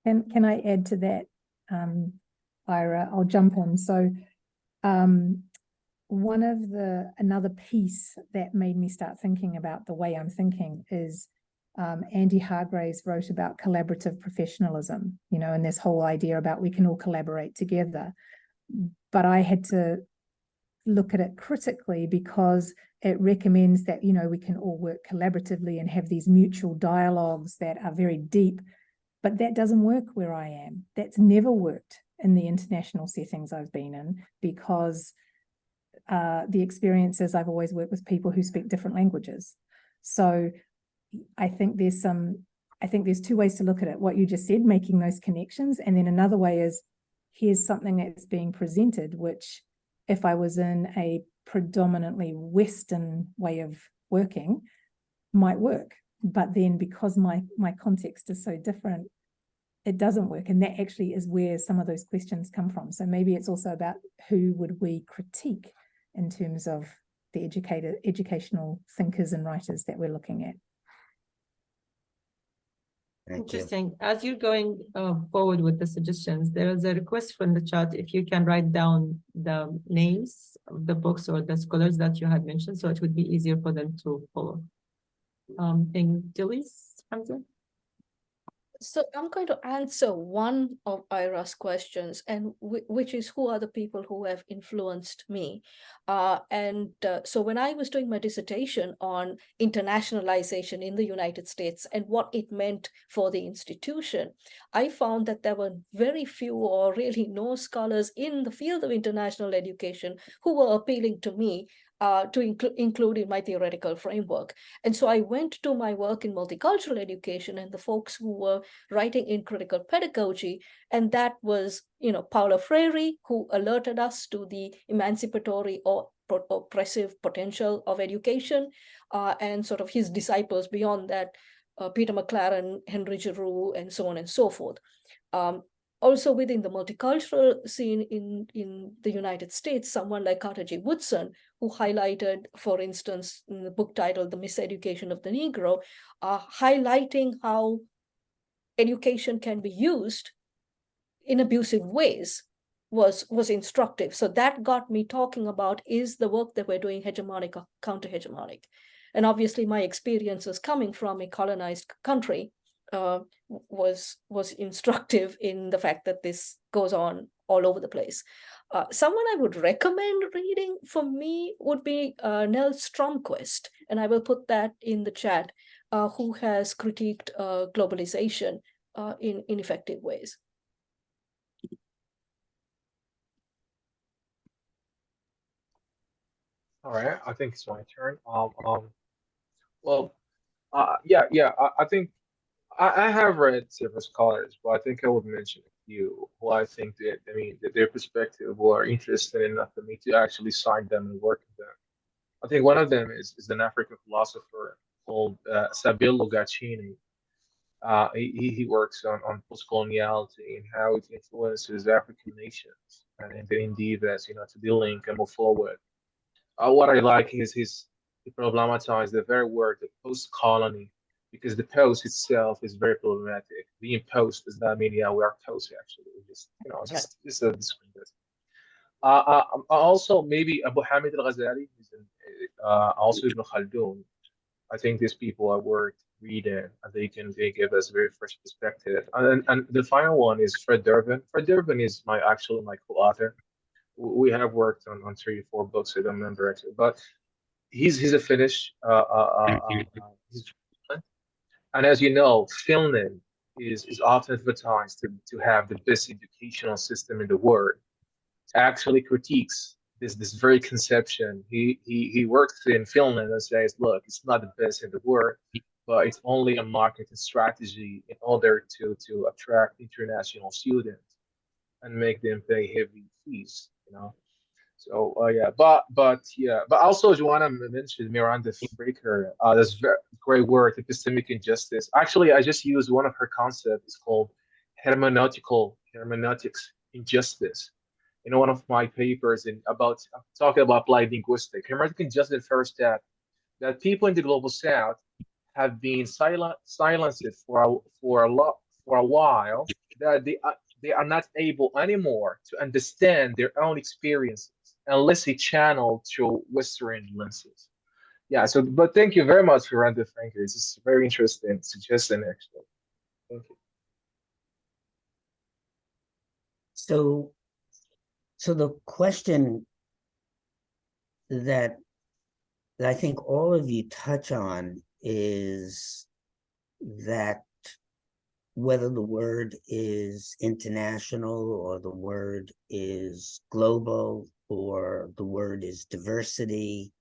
And can I add to that, Ira? I'll jump in. So another piece that made me start thinking about the way I'm thinking is Andy Hargraves wrote about collaborative professionalism, you know, and this whole idea about we can all collaborate together. But I had to look at it critically because it recommends that, you know, we can all work collaboratively and have these mutual dialogues that are very deep, but that doesn't work where I am. That's never worked in the international settings I've been in, because the experiences I've always worked with people who speak different languages. So I think there's two ways to look at it. What you just said, making those connections, and then another way is here's something that's being presented, which if I was in a predominantly Western way of working, might work. But then because my context is so different, it doesn't work. And that actually is where some of those questions come from. So maybe it's also about who would we critique in terms of the educational thinkers and writers that we're looking at. Interesting. As you're going forward with the suggestions, there is a request from the chat if you can write down the names of the books or the scholars that you had mentioned, so it would be easier for them to follow. Dilys, Hamza? So I'm going to answer one of Ira's questions, and which is who are the people who have influenced me. So when I was doing my dissertation on internationalization in the United States and what it meant for the institution, I found that there were very few or really no scholars in the field of international education who were appealing to me to include in my theoretical framework. And so I went to my work in multicultural education and the folks who were writing in critical pedagogy, and that was, you know, Paulo Freire, who alerted us to the emancipatory or oppressive potential of education, and sort of his disciples beyond that, Peter McLaren, Henry Giroux, and so on and so forth. Also within the multicultural scene in the United States, someone like Carter G. Woodson, who highlighted, for instance, in the book titled The Miseducation of the Negro, highlighting how education can be used in abusive ways was instructive. So that got me talking about, is the work that we're doing hegemonic or counter-hegemonic? And obviously my experiences coming from a colonized country was instructive in the fact that this goes on all over the place. Someone I would recommend reading for me would be Nell Stromquist, and I will put that in the chat, who has critiqued globalization in effective ways. All right, I think it's my turn. Well, I think I have read several scholars, but I think I would mention a few who I think that, I mean, that their perspective were interesting enough for me to actually cite them and work with them. I think one of them is an African philosopher called Sabil Lugacini. He works on post-coloniality and how it influences African nations and the endeavors, to de-link and move forward. What I like is he problematized the very word the post-colony, because the post itself is very problematic. Being post does not mean, yeah, we are post actually. We just, just a discrete. Also, maybe Abu Hamid al-Ghazali, also Ibn Khaldun. I think these people are worth reading, and they give us very fresh perspective. And the final one is Fred Durbin. Fred Durbin is my co-author. We have worked on 3 or 4 books. I don't remember actually, but he's a Finnish. He's and as you know, Finland is often advertised to have the best educational system in the world. Actually critiques this very conception. He works in Finland and says, look, it's not the best in the world, but it's only a marketing strategy in order to attract international students and make them pay heavy fees. So but also Joanna mentioned Miranda Fricker. That's very great work, epistemic injustice. Actually, I just used one of her concepts. It's called hermeneutics injustice. In one of my papers talking about applied linguistics. Hermeneutic injustice refers that people in the global south have been silenced for a while, that they are not able anymore to understand their own experiences unless they channel through Western lenses. Yeah, but thank you very much, Miranda Franker. This is very interesting suggestion, actually. Thank you. So the question that I think all of you touch on is that whether the word is international or the word is global or the word is diversity,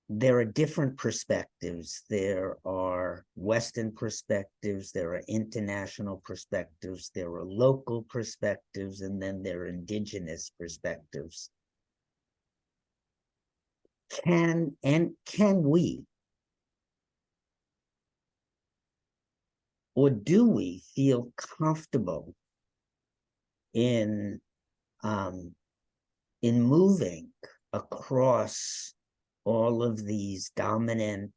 there are different perspectives. There are Western perspectives, there are international perspectives, there are local perspectives, and then there are indigenous perspectives. Can we, or do we feel comfortable in moving across all of these dominant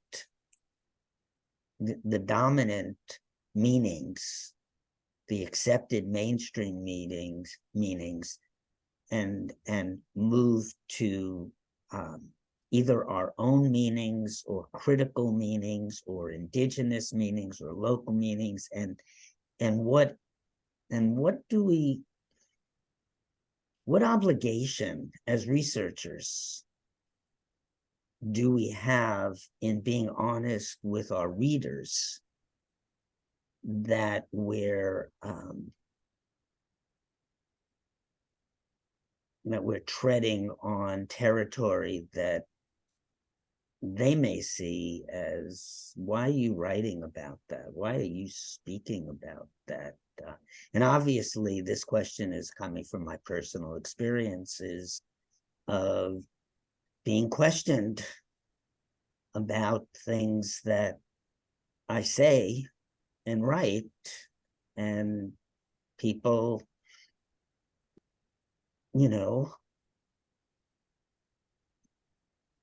meanings, the accepted mainstream meanings, and move to either our own meanings or critical meanings or indigenous meanings or local meanings, and what obligation as researchers do we have in being honest with our readers that we're treading on territory that they may see as, why are you writing about that? Why are you speaking about that? And obviously this question is coming from my personal experiences of being questioned about things that I say and write, and people,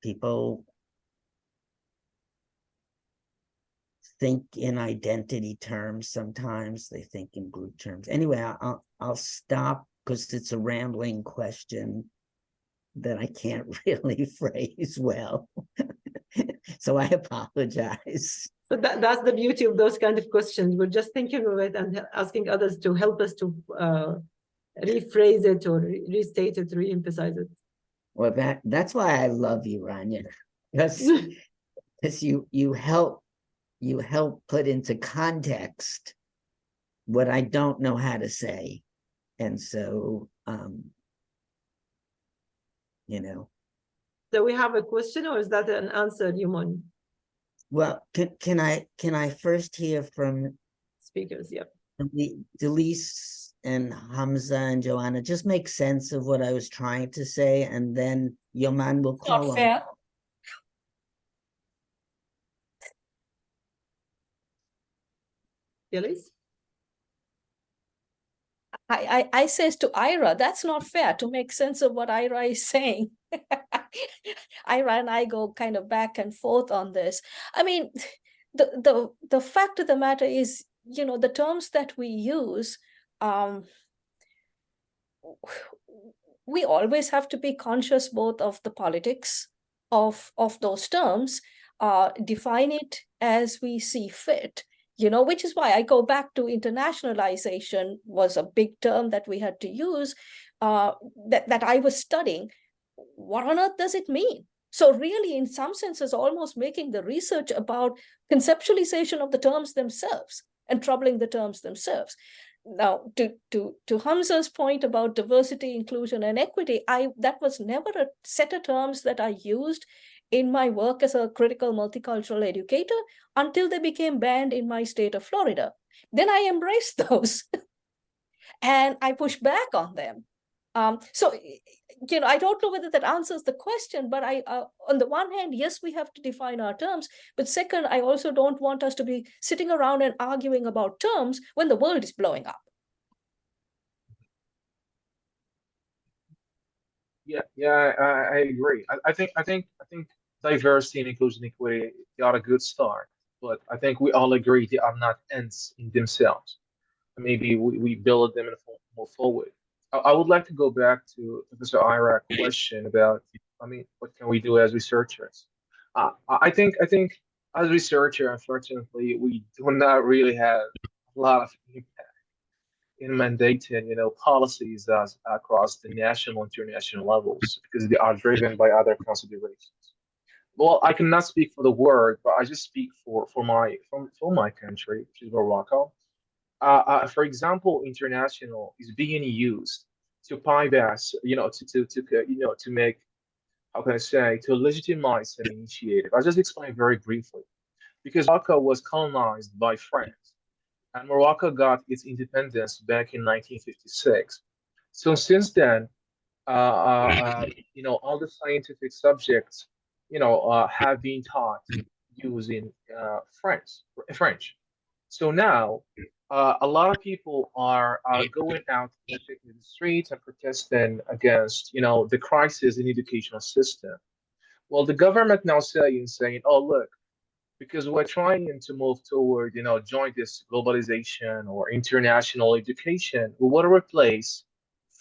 people think in identity terms. Sometimes they think in group terms. Anyway, I'll stop because it's a rambling question that I can't really phrase well. So I apologize. So that's the beauty of those kind of questions. We're just thinking of it and asking others to help us to rephrase it or restate it, re-emphasize it. Well, that's why I love you, Rania. Because you help put into context what I don't know how to say. And so you know. So we have a question, or is that an answer, Yuman? Well, can I first hear from Speakers, yeah. Delise and Hamza and Joanna? Just make sense of what I was trying to say, and then Yaman will call Not on. fair. Elise? I says to Ira, that's not fair to make sense of what Ira is saying. Ira and I go kind of back and forth on this. I mean, the fact of the matter is, you know, the terms that we use, we always have to be conscious both of the politics of those terms, define it as we see fit. You know, which is why I go back to internationalization was a big term that we had to use, that I was studying. What on earth does it mean? So really, in some senses, almost making the research about conceptualization of the terms themselves and troubling the terms themselves. Now, to Hamza's point about diversity, inclusion, and equity, that was never a set of terms that I used in my work as a critical multicultural educator until they became banned in my state of Florida. Then I embraced those and I pushed back on them. So, you know, I don't know whether that answers the question, but on the one hand, yes, we have to define our terms. But second, I also don't want us to be sitting around and arguing about terms when the world is blowing up. Yeah, I agree. I think diversity and inclusion and equity, they are a good start, but I think we all agree they are not ends in themselves. Maybe we build them and move forward. I would like to go back to Professor Ira's question about, I mean, what can we do as researchers? I think as researcher, unfortunately, we do not really have a lot of impact in mandating, policies as across the national and international levels because they are driven by other considerations. Well, I cannot speak for the world, but I just speak for my country, which is Morocco. For example, international is being used to bypass, to make, how can I say, to legitimize an initiative. I'll just explain very briefly. Because Morocco was colonized by France, and Morocco got its independence back in 1956. So since then, all the scientific subjects, have been taught using French. So now, a lot of people are going out in the streets and protesting against, the crisis in educational system. Well, the government now saying, oh, look, because we're trying to move toward, join this globalization or international education, we want to replace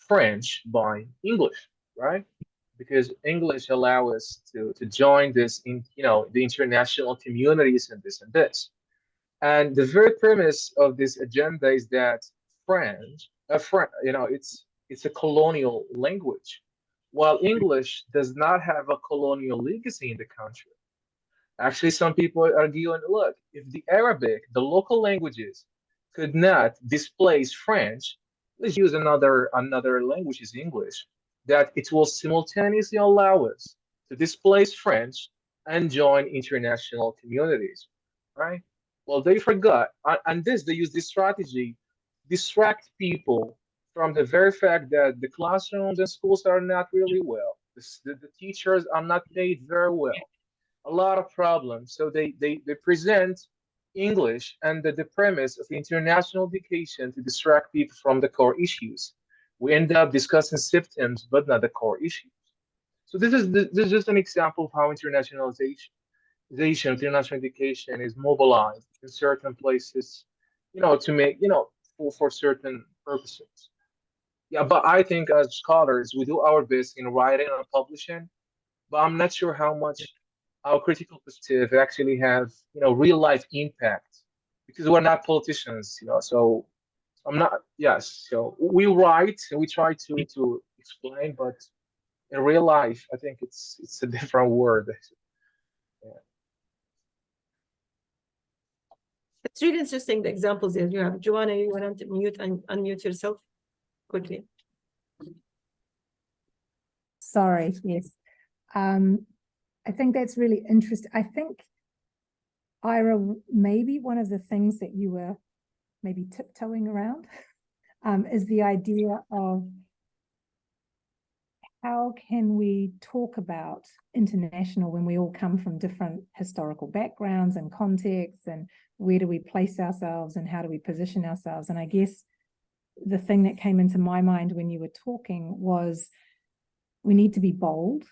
French by English, right? Because English allow us to join this in, the international communities and this and this. And the very premise of this agenda is that it's a colonial language, while English does not have a colonial legacy in the country. Actually, some people are arguing, look, if the Arabic, the local languages, could not displace French, let's use another language is English, that it will simultaneously allow us to displace French and join international communities, right? Well, they forgot, and they use this strategy, distract people from the very fact that the classrooms and schools are not really well. The teachers are not paid very well. A lot of problems. So they present English and the premise of international education to distract people from the core issues. We end up discussing symptoms, but not the core issues. So this is just an example of how international education is mobilized in certain places, to make, for certain purposes. Yeah, but I think as scholars, we do our best in writing and publishing, but I'm not sure how much our critical perspective actually have, real life impact, because we're not politicians, so I'm not, yes, so we write and we try to explain, but in real life, I think it's a different word. Yeah. It's really interesting, the examples that you have. Joanna, you want to mute and unmute yourself quickly? Sorry, yes. I think that's really interesting. I think, Ira, maybe one of the things that you were maybe tiptoeing around is the idea of how can we talk about international when we all come from different historical backgrounds and contexts, and where do we place ourselves and how do we position ourselves? And I guess the thing that came into my mind when you were talking was we need to be bold,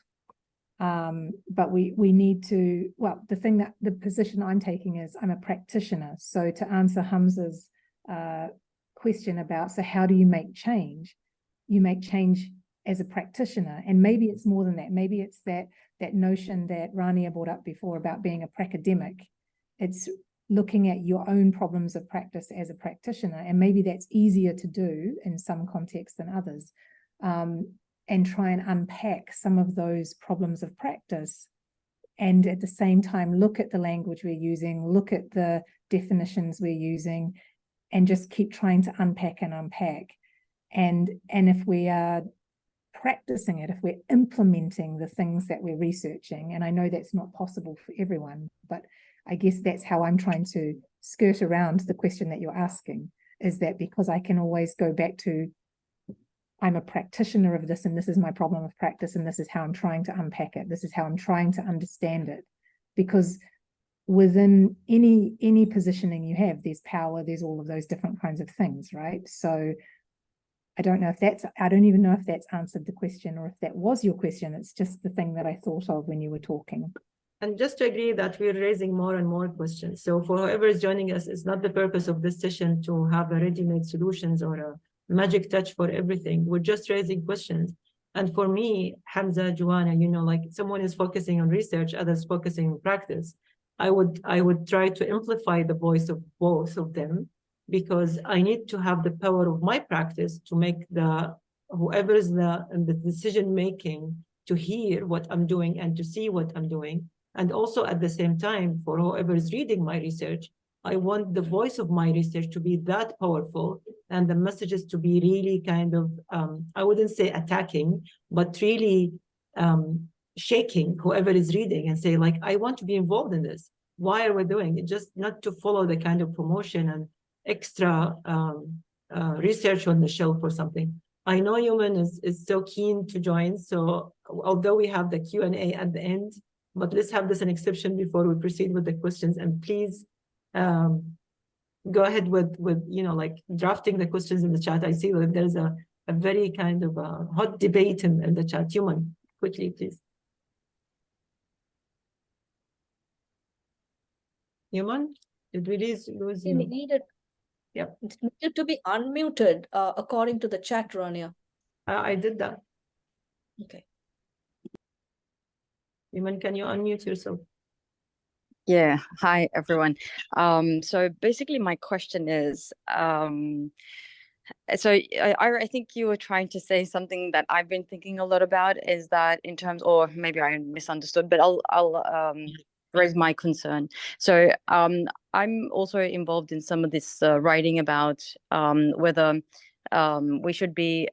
but we need to, well, the position I'm taking is I'm a practitioner. So to answer Hamza's question about, so how do you make change? You make change as a practitioner, and maybe it's more than that. Maybe it's that notion that Rania brought up before about being a pracademic. It's looking at your own problems of practice as a practitioner, and maybe that's easier to do in some contexts than others, and try and unpack some of those problems of practice, and at the same time look at the language we're using, look at the definitions we're using, and just keep trying to unpack and unpack. And if we are practicing it, if we're implementing the things that we're researching, and I know that's not possible for everyone, but I guess that's how I'm trying to skirt around the question that you're asking, is that because I can always go back to, I'm a practitioner of this, and this is my problem of practice, and this is how I'm trying to unpack it. This is how I'm trying to understand it. Because within any positioning you have, there's power, there's all of those different kinds of things, right? So I don't even know if that's answered the question, or if that was your question. It's just the thing that I thought of when you were talking. And just to agree that we're raising more and more questions. So for whoever is joining us, it's not the purpose of this session to have a ready-made solutions or a magic touch for everything. We're just raising questions. And for me, Hamza, Joanna, like someone is focusing on research, others focusing on practice. I would try to amplify the voice of both of them, because I need to have the power of my practice to make whoever is the decision making to hear what I'm doing and to see what I'm doing. And also at the same time, for whoever is reading my research, I want the voice of my research to be that powerful, and the messages to be really kind of, I wouldn't say attacking, but really shaking whoever is reading and say, like, I want to be involved in this. Why are we doing it? Just not to follow the kind of promotion and extra research on the shelf or something. I know Yuman is so keen to join. So although we have the Q&A at the end, but let's have this an exception before we proceed with the questions. And please go ahead with like drafting the questions in the chat. I see that there's a very kind of a hot debate in the chat. Yuman, quickly, please. Yuman, did we lose you? Yep. It needed to be unmuted according to the chat, Rania. I did that. Okay. Yuman, can you unmute yourself? Yeah, hi everyone. So basically my question is, I think you were trying to say something that I've been thinking a lot about, is that in terms, or maybe I misunderstood, but I'll raise my concern. So I'm also involved in some of this writing about whether we should be,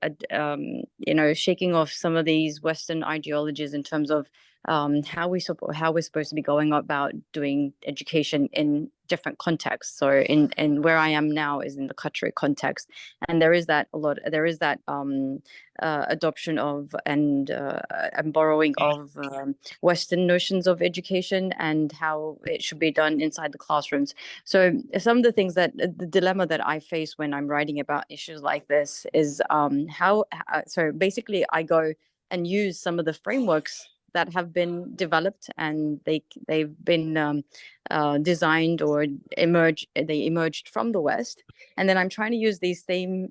shaking off some of these Western ideologies in terms of how we're supposed to be going about doing education in different contexts. So in where I am now is in the Qatari context, and there is that adoption of and borrowing of Western notions of education and how it should be done inside the classrooms. So some of the things the dilemma that I face when I'm writing about issues like this is so basically I go and use some of the frameworks that have been developed, and they've been designed or emerged from the West. And then I'm trying to use these same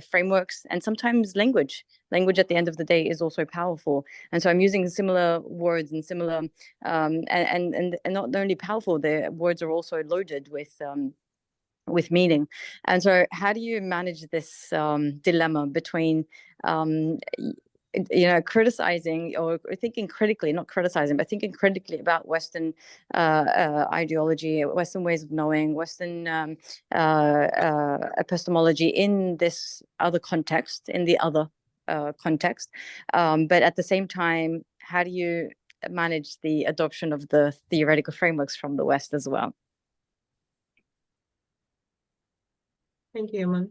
frameworks, and sometimes language at the end of the day is also powerful. And so I'm using similar words and similar and not only powerful, the words are also loaded with meaning. And so how do you manage this dilemma between criticizing or thinking critically, not criticizing, but thinking critically about Western ideology, Western ways of knowing, Western epistemology in this other context, in the other context. But at the same time, how do you manage the adoption of the theoretical frameworks from the West as well? Thank you, Iman.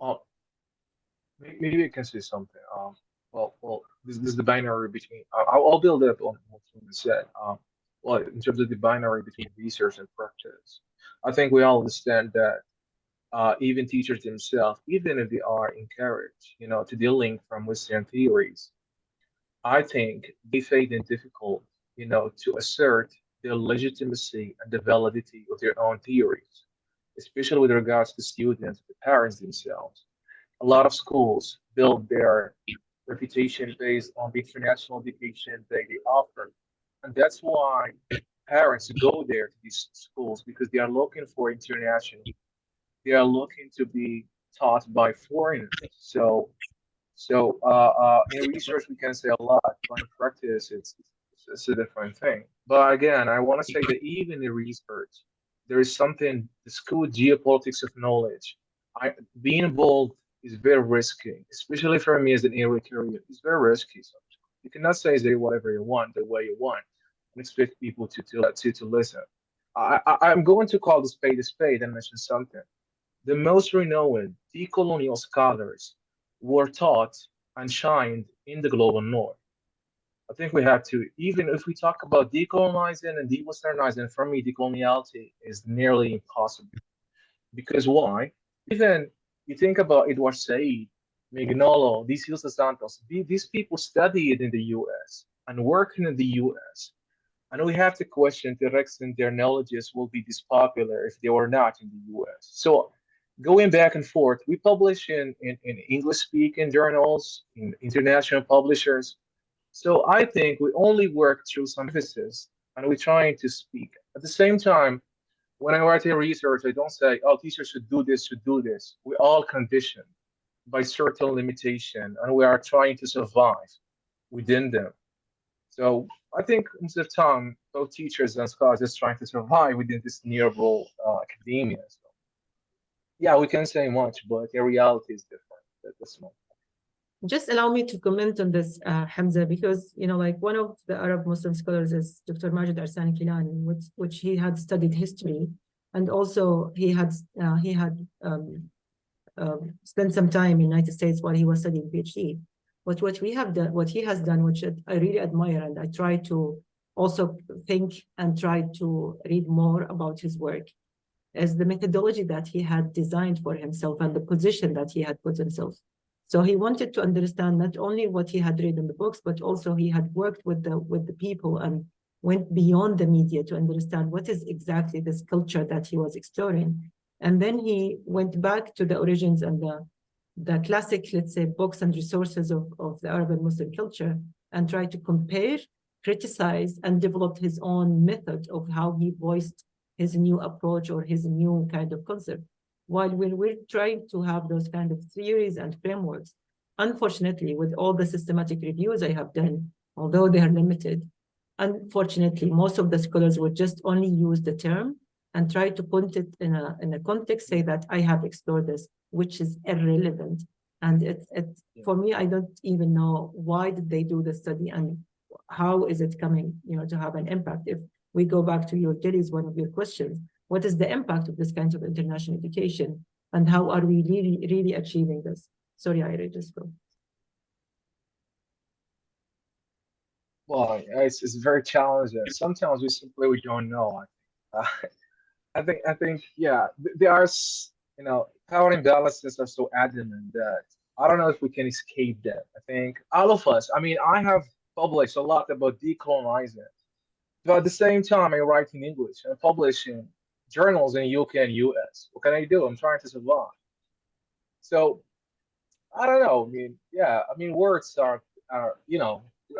Maybe I can say something. Well, this is the binary between. I'll build up on what someone said. Well, in terms of the binary between research and practice, I think we all understand that even teachers themselves, even if they are encouraged, to dealing from Western theories, I think they find it difficult, to assert the legitimacy and the validity of their own theories, especially with regards to students, the parents themselves. A lot of schools build their reputation based on the international education they offer. And that's why parents go there to these schools, because they are looking for international. They are looking to be taught by foreigners. So in research we can say a lot, but in practice it's a different thing. But again, I want to say that even in research, there is something, the school geopolitics of knowledge. Being involved is very risky, especially for me as an area career. It's very risky. So you cannot say whatever you want, the way you want, and expect people to listen. I'm going to call the spade and mention something. The most renowned decolonial scholars were taught and shined in the global north. I think we have to, even if we talk about decolonizing and de-westernizing, for me, decoloniality is nearly impossible. Because why? Even you think about Edward Said, Mignolo, these Hilsa Santos, these people studied in the US and working in the US. And we have to question to the extent their knowledges will be this popular if they were not in the US. So going back and forth, we publish in English speaking journals, in international publishers. So I think we only work through some emphasis and we're trying to speak. At the same time, when I write a research, I don't say, oh, teachers should do this, should do this. We're all conditioned by certain limitation and we are trying to survive within them. So I think most of the time, both teachers and scholars are trying to survive within this neoliberal academia. So, yeah, we can say much, but the reality is different at this moment. Just allow me to comment on this, Hamza, because like one of the Arab Muslim scholars is Dr. Majid Arsani Kilani, which he had studied history, and also he had spent some time in the United States while he was studying PhD. But what we have done, what he has done, which I really admire, and I try to also think and try to read more about his work, is the methodology that he had designed for himself and the position that he had put himself. So he wanted to understand not only what he had read in the books, but also he had worked with the people and went beyond the media to understand what is exactly this culture that he was exploring. And then he went back to the origins and the classic, let's say, books and resources of the Arab and Muslim culture and tried to compare, criticize, and developed his own method of how he voiced his new approach or his new kind of concept. While we're trying to have those kind of theories and frameworks, unfortunately, with all the systematic reviews I have done, although they are limited, unfortunately, most of the scholars would just only use the term and try to put it in a context, say that I have explored this, which is irrelevant. And it's for me, I don't even know why did they do the study and how is it coming, to have an impact. If we go back to your Gilly's, one of your questions, what is the impact of this kind of international education and how are we really achieving this? Sorry, I just go. Well, it's very challenging. Sometimes we don't know. I think, yeah, there are, power imbalances are so adamant that I don't know if we can escape them. I think all of us, I mean, I have publish a lot about decolonizing. But at the same time, I write in English and publish in journals in UK and US. What can I do? I'm trying to survive. So I don't know. I mean, yeah, I mean, words are we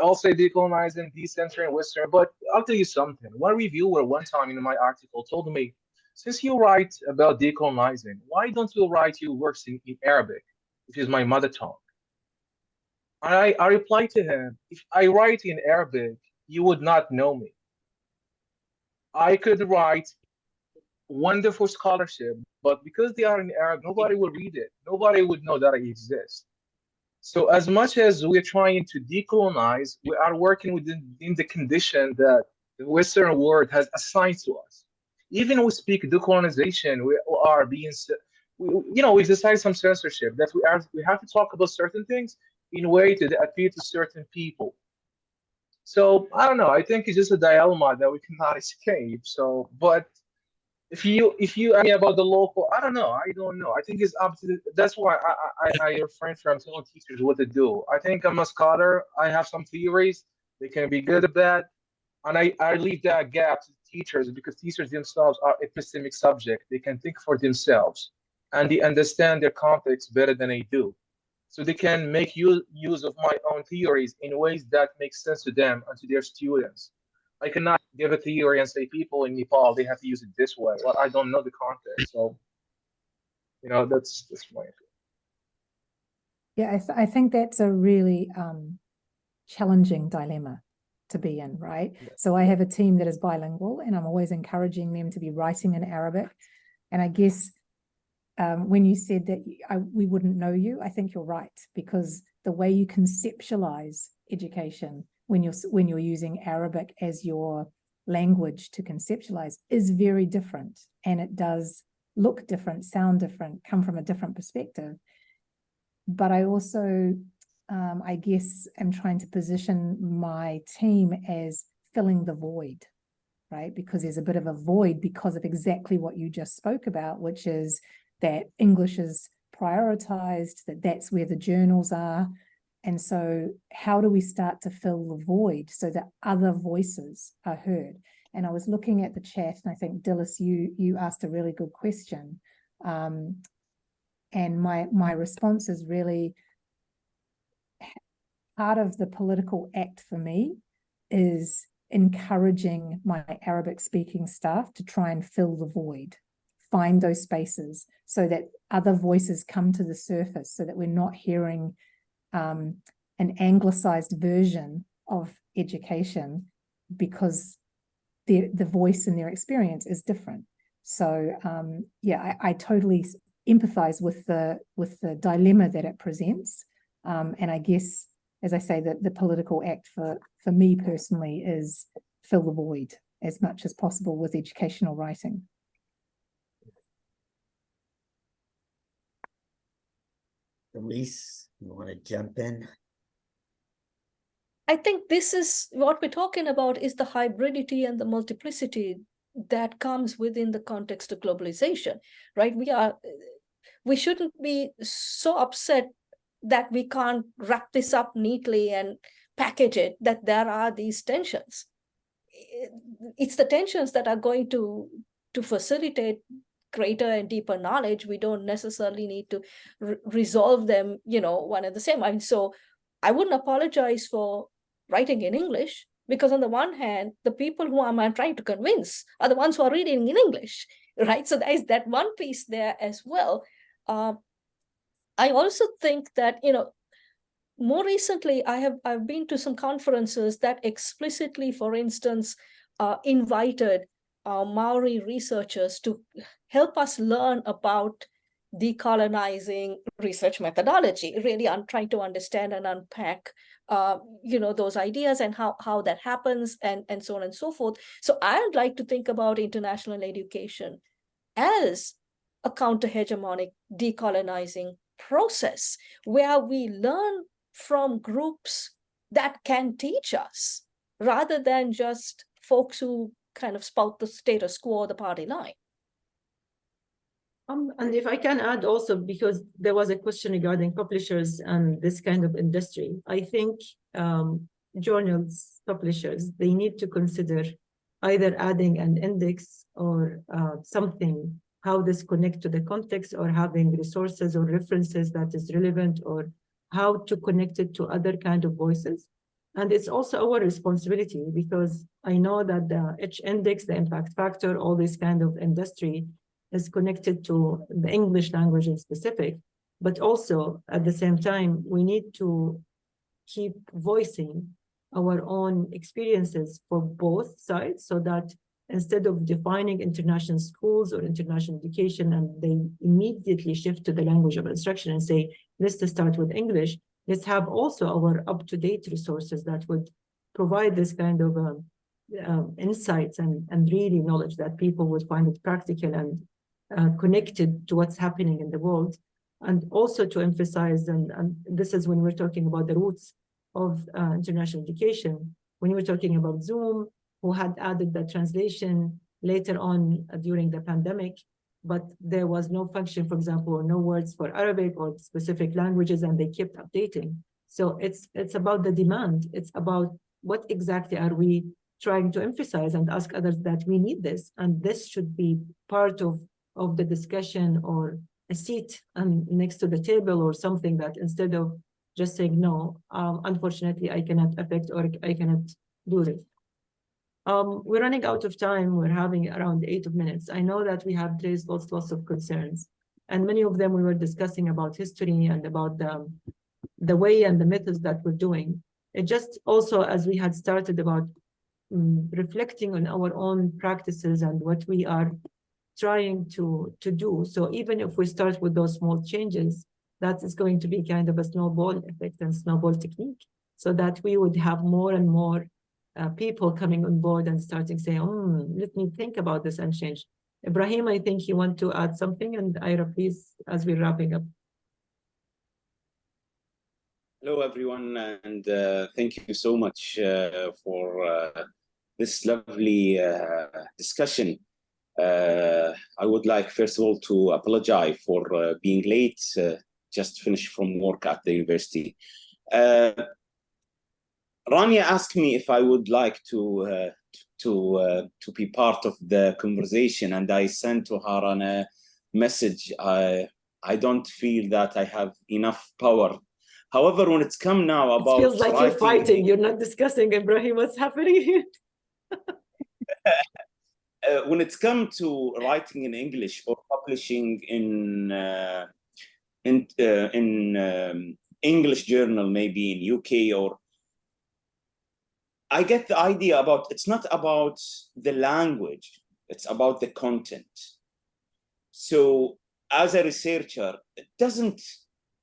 all say decolonizing, decentering, Western, but I'll tell you something. One reviewer one time in my article told me, since you write about decolonizing, why don't you write your works in Arabic, which is my mother tongue? I replied to him, if I write in Arabic, you would not know me. I could write wonderful scholarship, but because they are in Arabic, nobody will read it. Nobody would know that I exist. So as much as we're trying to decolonize, we are working within the condition that the Western world has assigned to us. Even we speak decolonization, we are being, we decide some censorship that we have to talk about certain things in a way to appeal to certain people. So I don't know. I think it's just a dilemma that we cannot escape. So, but if you ask me about the local, I don't know. I don't know. I think it's up to that's why I refrain from telling teachers what to do. I think I'm a scholar. I have some theories. They can be good or bad, and I leave that gap to teachers because teachers themselves are epistemic subject. They can think for themselves, and they understand their context better than I do. So they can make use of my own theories in ways that make sense to them and to their students. I cannot give a theory and say people in Nepal they have to use it this way. Well, I don't know the context, so that's my opinion. Yeah, I think that's a really challenging dilemma to be in, right? Yeah. So I have a team that is bilingual, and I'm always encouraging them to be writing in Arabic. And I guess when you said that we wouldn't know you, I think you're right, because the way you conceptualize education when you're using Arabic as your language to conceptualize is very different, and it does look different, sound different, come from a different perspective. But I also, I guess, am trying to position my team as filling the void, right? Because there's a bit of a void because of exactly what you just spoke about, which is that English is prioritized, that's where the journals are. And so how do we start to fill the void so that other voices are heard? And I was looking at the chat, and I think, Dilys, you asked a really good question. And my response is really, part of the political act for me is encouraging my Arabic speaking staff to try and fill the void, find those spaces so that other voices come to the surface, so that we're not hearing an anglicized version of education, because the voice and their experience is different. So yeah, I totally empathize with the dilemma that it presents. And I guess, as I say, that the political act for me personally is fill the void as much as possible with educational writing. Elise, you want to jump in? I think this is what we're talking about, is the hybridity and the multiplicity that comes within the context of globalization, right? We shouldn't be so upset that we can't wrap this up neatly and package it, that there are these tensions. It's the tensions that are going to facilitate greater and deeper knowledge. We don't necessarily need to resolve them, one and the same. And so I wouldn't apologize for writing in English, because on the one hand, the people who I'm trying to convince are the ones who are reading in English, right? So there is that one piece there as well. I also think that, more recently, I've been to some conferences that explicitly, for instance, invited Maori researchers to help us learn about decolonizing research methodology. Really, I'm trying to understand and unpack, those ideas and how that happens, and so on and so forth. So I'd like to think about international education as a counter-hegemonic decolonizing process, where we learn from groups that can teach us, rather than just folks who kind of spout the status quo or the party line. And if I can add also, because there was a question regarding publishers and this kind of industry, I think journals, publishers, they need to consider either adding an index or something, how this connect to the context, or having resources or references that is relevant, or how to connect it to other kind of voices. And it's also our responsibility, because I know that the H index, the impact factor, all this kind of industry is connected to the English language in specific, but also at the same time, we need to keep voicing our own experiences for both sides, so that instead of defining international schools or international education and they immediately shift to the language of instruction and say, let's start with English, let's have also our up-to-date resources that would provide this kind of insights and really knowledge that people would find it practical and connected to what's happening in the world. And also to emphasize, and this is when we're talking about the roots of international education, when we're talking about Zoom, who had added the translation later on during the pandemic, but there was no function, for example, or no words for Arabic or specific languages, and they kept updating. So it's about the demand. It's about what exactly are we trying to emphasize and ask others that we need this, and this should be part of the discussion, or a seat next to the table, or something that instead of just saying, no, unfortunately, I cannot affect, or I cannot do it. We're running out of time. We're having around 8 minutes. I know that we have raised lots of concerns, and many of them we were discussing about history and about the way and the methods that we're doing. It just also, as we had started about reflecting on our own practices and what we are trying to do. So even if we start with those small changes, that is going to be kind of a snowball effect and snowball technique, so that we would have more and more people coming on board and starting saying, let me think about this and change. Ibrahim, I think you want to add something, and Ira, please, as we're wrapping up. Hello, everyone, and thank you so much for this lovely discussion. I would like, first of all, to apologize for being late, just finished from work at the university. Rania asked me if I would like to be part of the conversation, and I sent to her on a message. I don't feel that I have enough power. However, when it's come now about, it feels like you're fighting. You're not discussing, Ibrahim, what's happening here. When it's come to writing in English or publishing in English journal, maybe in UK, or I get the idea about, it's not about the language, it's about the content. So as a researcher, it doesn't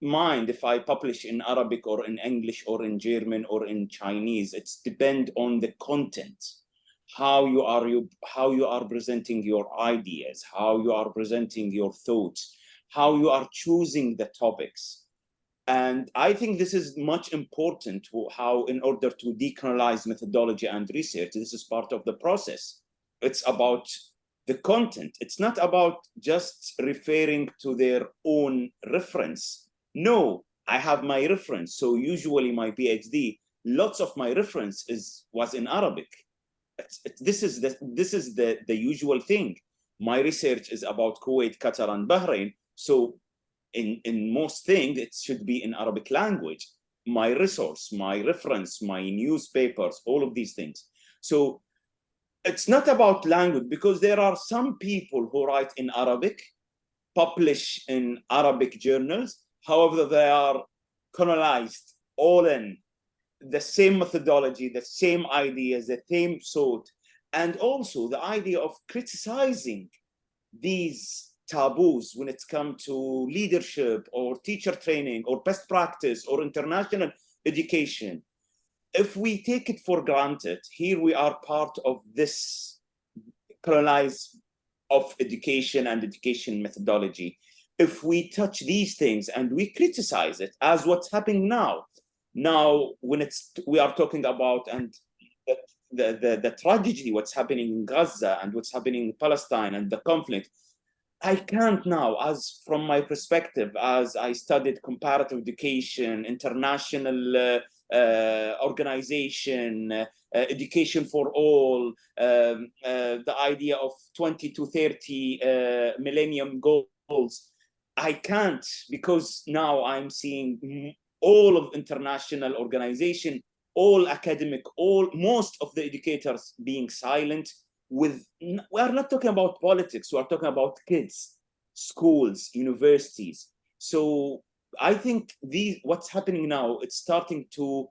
mind if I publish in Arabic or in English or in German or in Chinese. It's depend on the content, how you are presenting your ideas, how you are presenting your thoughts, how you are choosing the topics. And I think this is much important to how, in order to decolonize methodology and research, this is part of the process. It's about the content. It's not about just referring to their own reference. No, I have my reference. So usually my PhD, lots of my reference was in Arabic. This is the usual thing. My research is about Kuwait, Qatar, and Bahrain. So in most things, it should be in Arabic language. My resource, my reference, my newspapers, all of these things. So it's not about language, because there are some people who write in Arabic, publish in Arabic journals. However, they are colonized, all in the same methodology, the same ideas, the same thought, and also the idea of criticizing these taboos when it's come to leadership or teacher training or best practice or international education. If we take it for granted, here we are part of this colonize of education and education methodology. If we touch these things and we criticize it, as what's happening now when we are talking about and the tragedy, what's happening in Gaza and what's happening in Palestine and the conflict, I can't now, as from my perspective, as I studied comparative education, international organization, education for all, the idea of 20 to 30 millennium goals. I can't, because now I'm seeing all of international organization, all academic, most of the educators being silent. We are not talking about politics, we are talking about kids, schools, universities. So I think what's happening now, it's starting to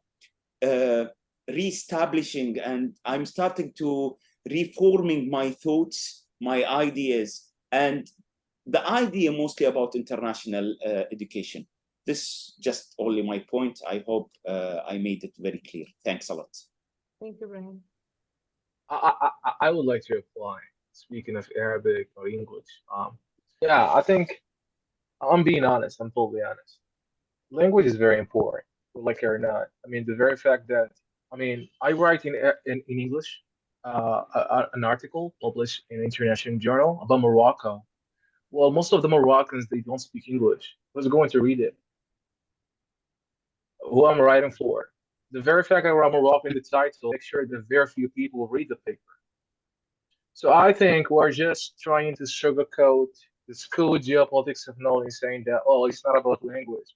reestablishing, and I'm starting to reforming my thoughts, my ideas, and the idea mostly about international education. This just only my point. I hope I made it very clear. Thanks a lot. Thank you, Brian. I would like to apply, speaking of Arabic or English. Yeah, I think I'm being honest, I'm totally honest. Language is very important, like it or not. I mean, the very fact that, I mean, I write in English, an article published in an international journal about Morocco. Well, most of the Moroccans, they don't speak English. Who's going to read it? Who I'm writing for? The very fact I wrote Morocco in the title, make sure that very few people read the paper. So I think we're just trying to sugarcoat the school geopolitics of knowledge, saying that, oh, it's not about language.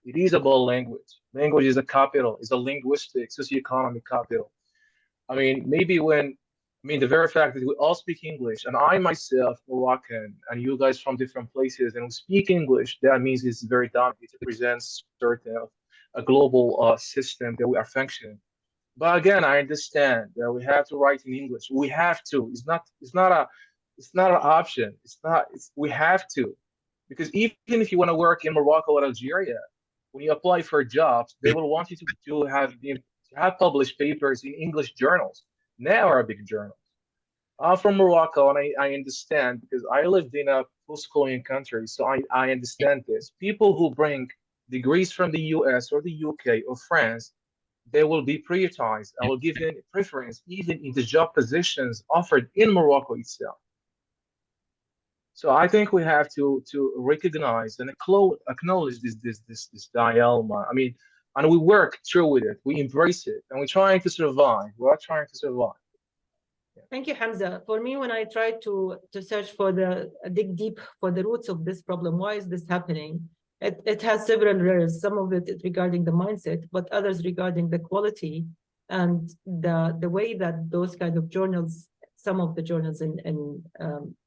It is about language. Language is a capital, it's a linguistic, socioeconomic capital. I mean, the very fact that we all speak English, and I myself, Moroccan, and you guys from different places, and we speak English, that means it's very dominant. It represents certain a global system that we are functioning. But again, I understand that we have to write in English. We have to. It's not an option. We have to. Because even if you want to work in Morocco or Algeria, when you apply for jobs, they will want you to have published papers in English journals, not Arabic journals. I'm from Morocco, and I understand because I lived in a post-colonial country, so I understand this. People who bring degrees from the US or the UK or France, they will be prioritized. I will give them preference even in the job positions offered in Morocco itself. So I think we have to recognize and acknowledge this dilemma. I mean, and we work through with it. We embrace it, and we're trying to survive. We're trying to survive. Thank you, Hamza. For me, when I try to search for dig deep for the roots of this problem, why is this happening? It has several layers. Some of it is regarding the mindset, but others regarding the quality and the way that those kind of journals, some of the journals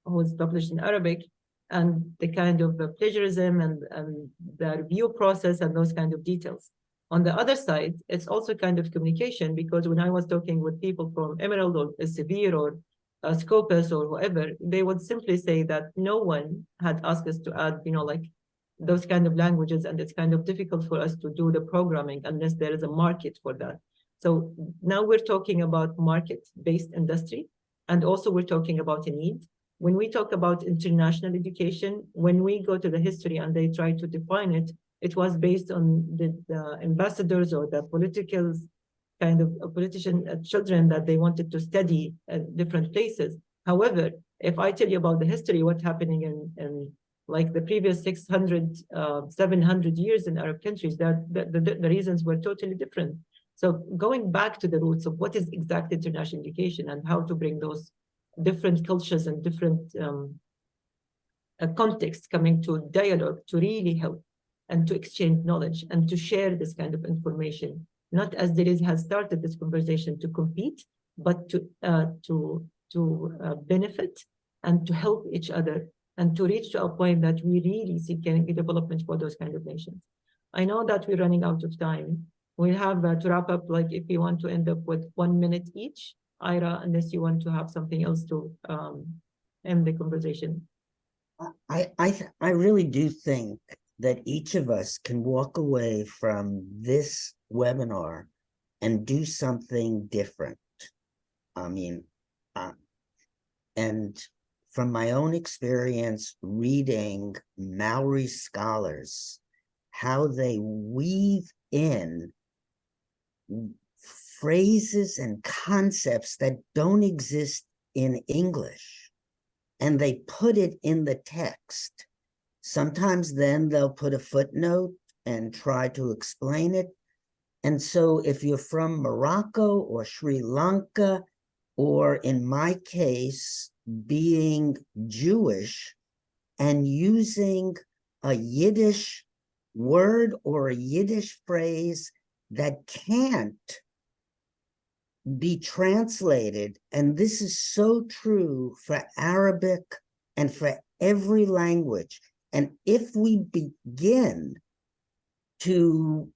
was published in Arabic, and the kind of plagiarism and the review process and those kind of details. On the other side, it's also kind of communication, because when I was talking with people from Emerald or Elsevier or Scopus or whoever, they would simply say that no one had asked us to add, like those kind of languages, and it's kind of difficult for us to do the programming unless there is a market for that. So now we're talking about market-based industry, and also we're talking about a need. When we talk about international education, when we go to the history and they try to define it, it was based on the ambassadors or the political kind of politician children that they wanted to study at different places. However, if I tell you about the history, what's happening in like the previous 600, 700 years in Arab countries, the reasons were totally different. So going back to the roots of what is exactly international education and how to bring those different cultures and different contexts coming to dialogue to really help and to exchange knowledge and to share this kind of information, not as Deliz has started this conversation to compete, but to benefit and to help each other and to reach to a point that we really see development for those kind of nations. I know that we're running out of time. We have to wrap up, like if you want to end up with 1 minute each, Ira, unless you want to have something else to end the conversation. I really do think that each of us can walk away from this webinar and do something different. I mean, and from my own experience reading Maori scholars, how they weave in phrases and concepts that don't exist in English, and they put it in the text. Sometimes then they'll put a footnote and try to explain it. And so if you're from Morocco or Sri Lanka, or in my case, being Jewish and using a Yiddish word or a Yiddish phrase that can't be translated, and this is so true for Arabic and for every language. And if we begin to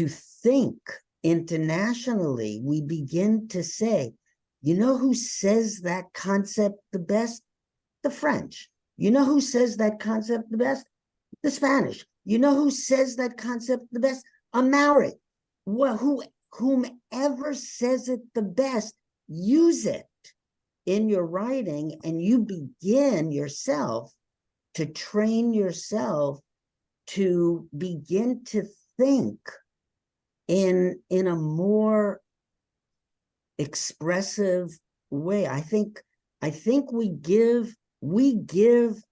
think internationally, we begin to say, you know who says that concept the best? The French. You know who says that concept the best? The Spanish. You know who says that concept the best? Amharic. Well, whomever says it the best, use it in your writing, and you begin yourself to train yourself to begin to think in a more expressive way. I think we give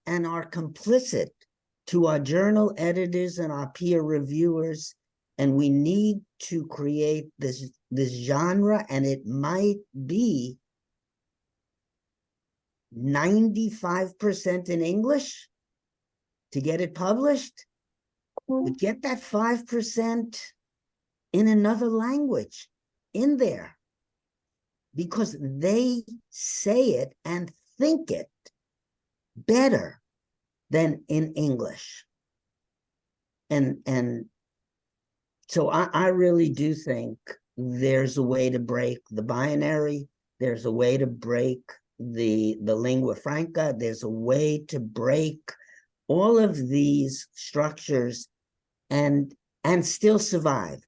and are complicit to our journal editors and our peer reviewers, and we need to create this genre, and it might be 95% in English to get it published, but get that 5% in another language in there, because they say it and think it better than in English. And so I really do think there's a way to break the binary. There's a way to break the lingua franca. There's a way to break all of these structures and still survive,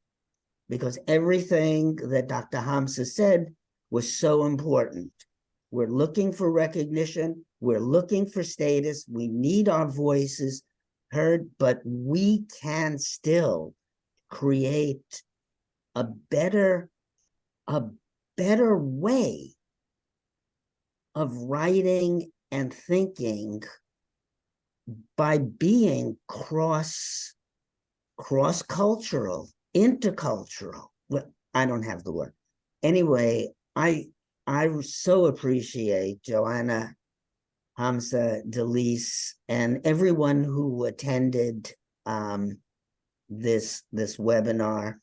because everything that Dr. Hamza said was so important. We're looking for recognition. We're looking for status. We need our voices heard, but we can still create a better way of writing and thinking by being cross-cultural, intercultural. Well, I don't have the word. Anyway, I so appreciate Joanna, Hamza, Delise, and everyone who attended this webinar.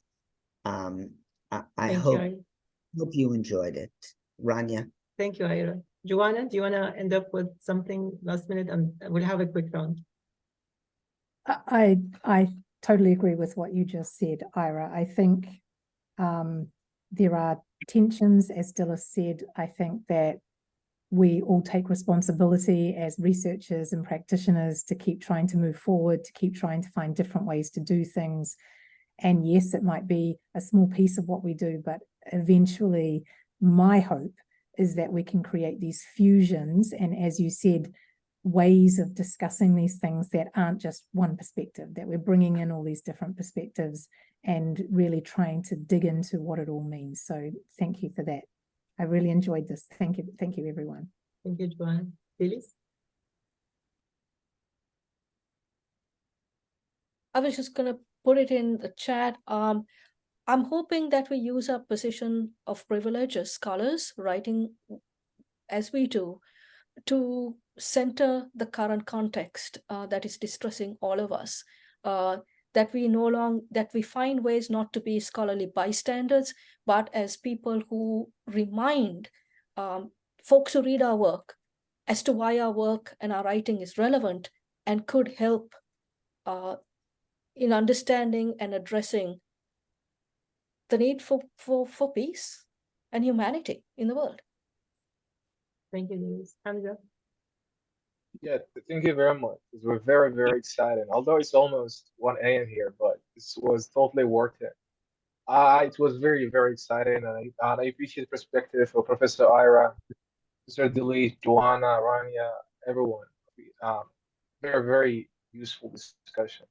I hope you enjoyed it. Rania. Thank you, Ira. Joanna, do you want to end up with something last minute? And we'll have a quick round. I totally agree with what you just said, Ira. I think there are tensions, as Dilla said. I think that we all take responsibility as researchers and practitioners to keep trying to move forward, to keep trying to find different ways to do things. And yes, it might be a small piece of what we do, but eventually my hope is that we can create these fusions and, as you said, ways of discussing these things that aren't just one perspective, that we're bringing in all these different perspectives and really trying to dig into what it all means. So thank you for that. I really enjoyed this. Thank you, everyone. Thank you, Joanna. Phyllis? I was just going to put it in the chat. I'm hoping that we use our position of privilege as scholars, writing as we do, to center the current context that is distressing all of us. That we find ways not to be scholarly bystanders, but as people who remind folks who read our work as to why our work and our writing is relevant and could help in understanding and addressing the need for peace and humanity in the world. Thank you, Denise. Hamza? Yeah, thank you very much. We're very, very excited. Although it's almost 1 a.m. here, but this was totally worth it. It was very, very exciting, and I appreciate the perspective of Professor Ira, Professor Delise, Joanna, Rania, everyone. Very, very useful discussion.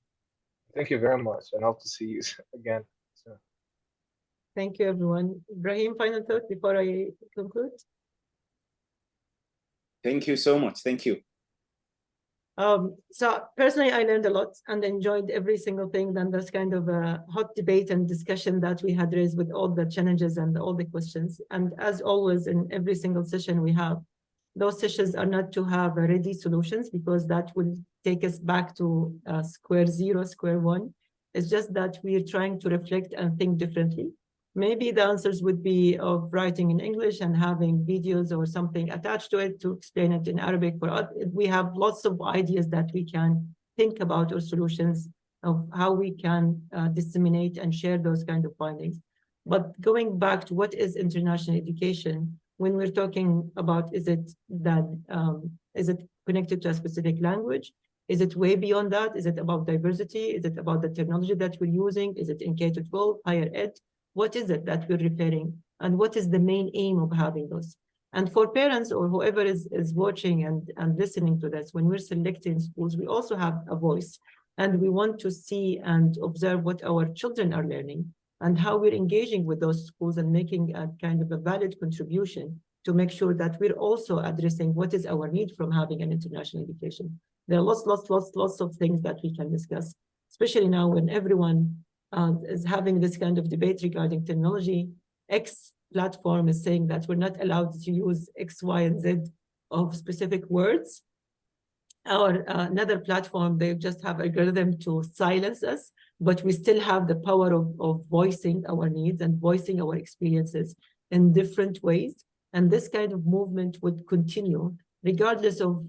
Thank you very much, and hope to see you again soon. Thank you, everyone. Ibrahim, final thought before I conclude? Thank you so much. Thank you. So personally, I learned a lot and enjoyed every single thing. Then there's kind of a hot debate and discussion that we had raised with all the challenges and all the questions. And as always, in every single session we have, those sessions are not to have ready solutions, because that will take us back to square zero, square one. It's just that we're trying to reflect and think differently. Maybe the answers would be of writing in English and having videos or something attached to it to explain it in Arabic. We have lots of ideas that we can think about, or solutions of how we can disseminate and share those kind of findings. But going back to what is international education, when we're talking about, is it connected to a specific language? Is it way beyond that? Is it about diversity? Is it about the technology that we're using? Is it in K-12, higher ed? What is it that we're referring? And what is the main aim of having those? And for parents or whoever is watching and listening to this, when we're selecting schools, we also have a voice. And we want to see and observe what our children are learning and how we're engaging with those schools and making a kind of a valid contribution to make sure that we're also addressing what is our need from having an international education. There are lots of things that we can discuss, especially now when everyone is having this kind of debate regarding technology. X platform is saying that we're not allowed to use X, Y, and Z of specific words. Or another platform, they just have algorithm to silence us, but we still have the power of voicing our needs and voicing our experiences in different ways. And this kind of movement would continue regardless of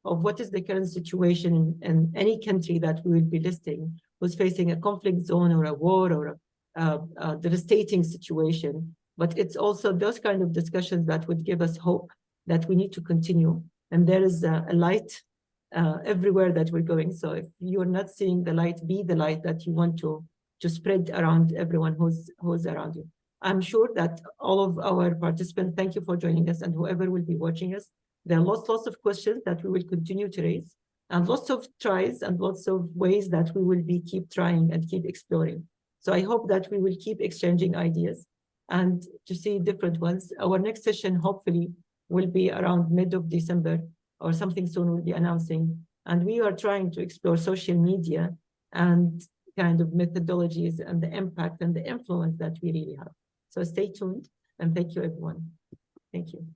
what is the current situation in any country that we will be listing, who's facing a conflict zone or a war or a devastating situation. But it's also those kind of discussions that would give us hope that we need to continue. And there is a light everywhere that we're going. So if you're not seeing the light, be the light that you want to spread around everyone who's around you. I'm sure that all of our participants, thank you for joining us, and whoever will be watching us, there are lots of questions that we will continue to raise, and lots of tries and lots of ways that we will be keep trying and keep exploring. So I hope that we will keep exchanging ideas and to see different ones. Our next session hopefully will be around mid of December or something soon we'll be announcing. And we are trying to explore social media and kind of methodologies and the impact and the influence that we really have. So stay tuned, and thank you, everyone. Thank you.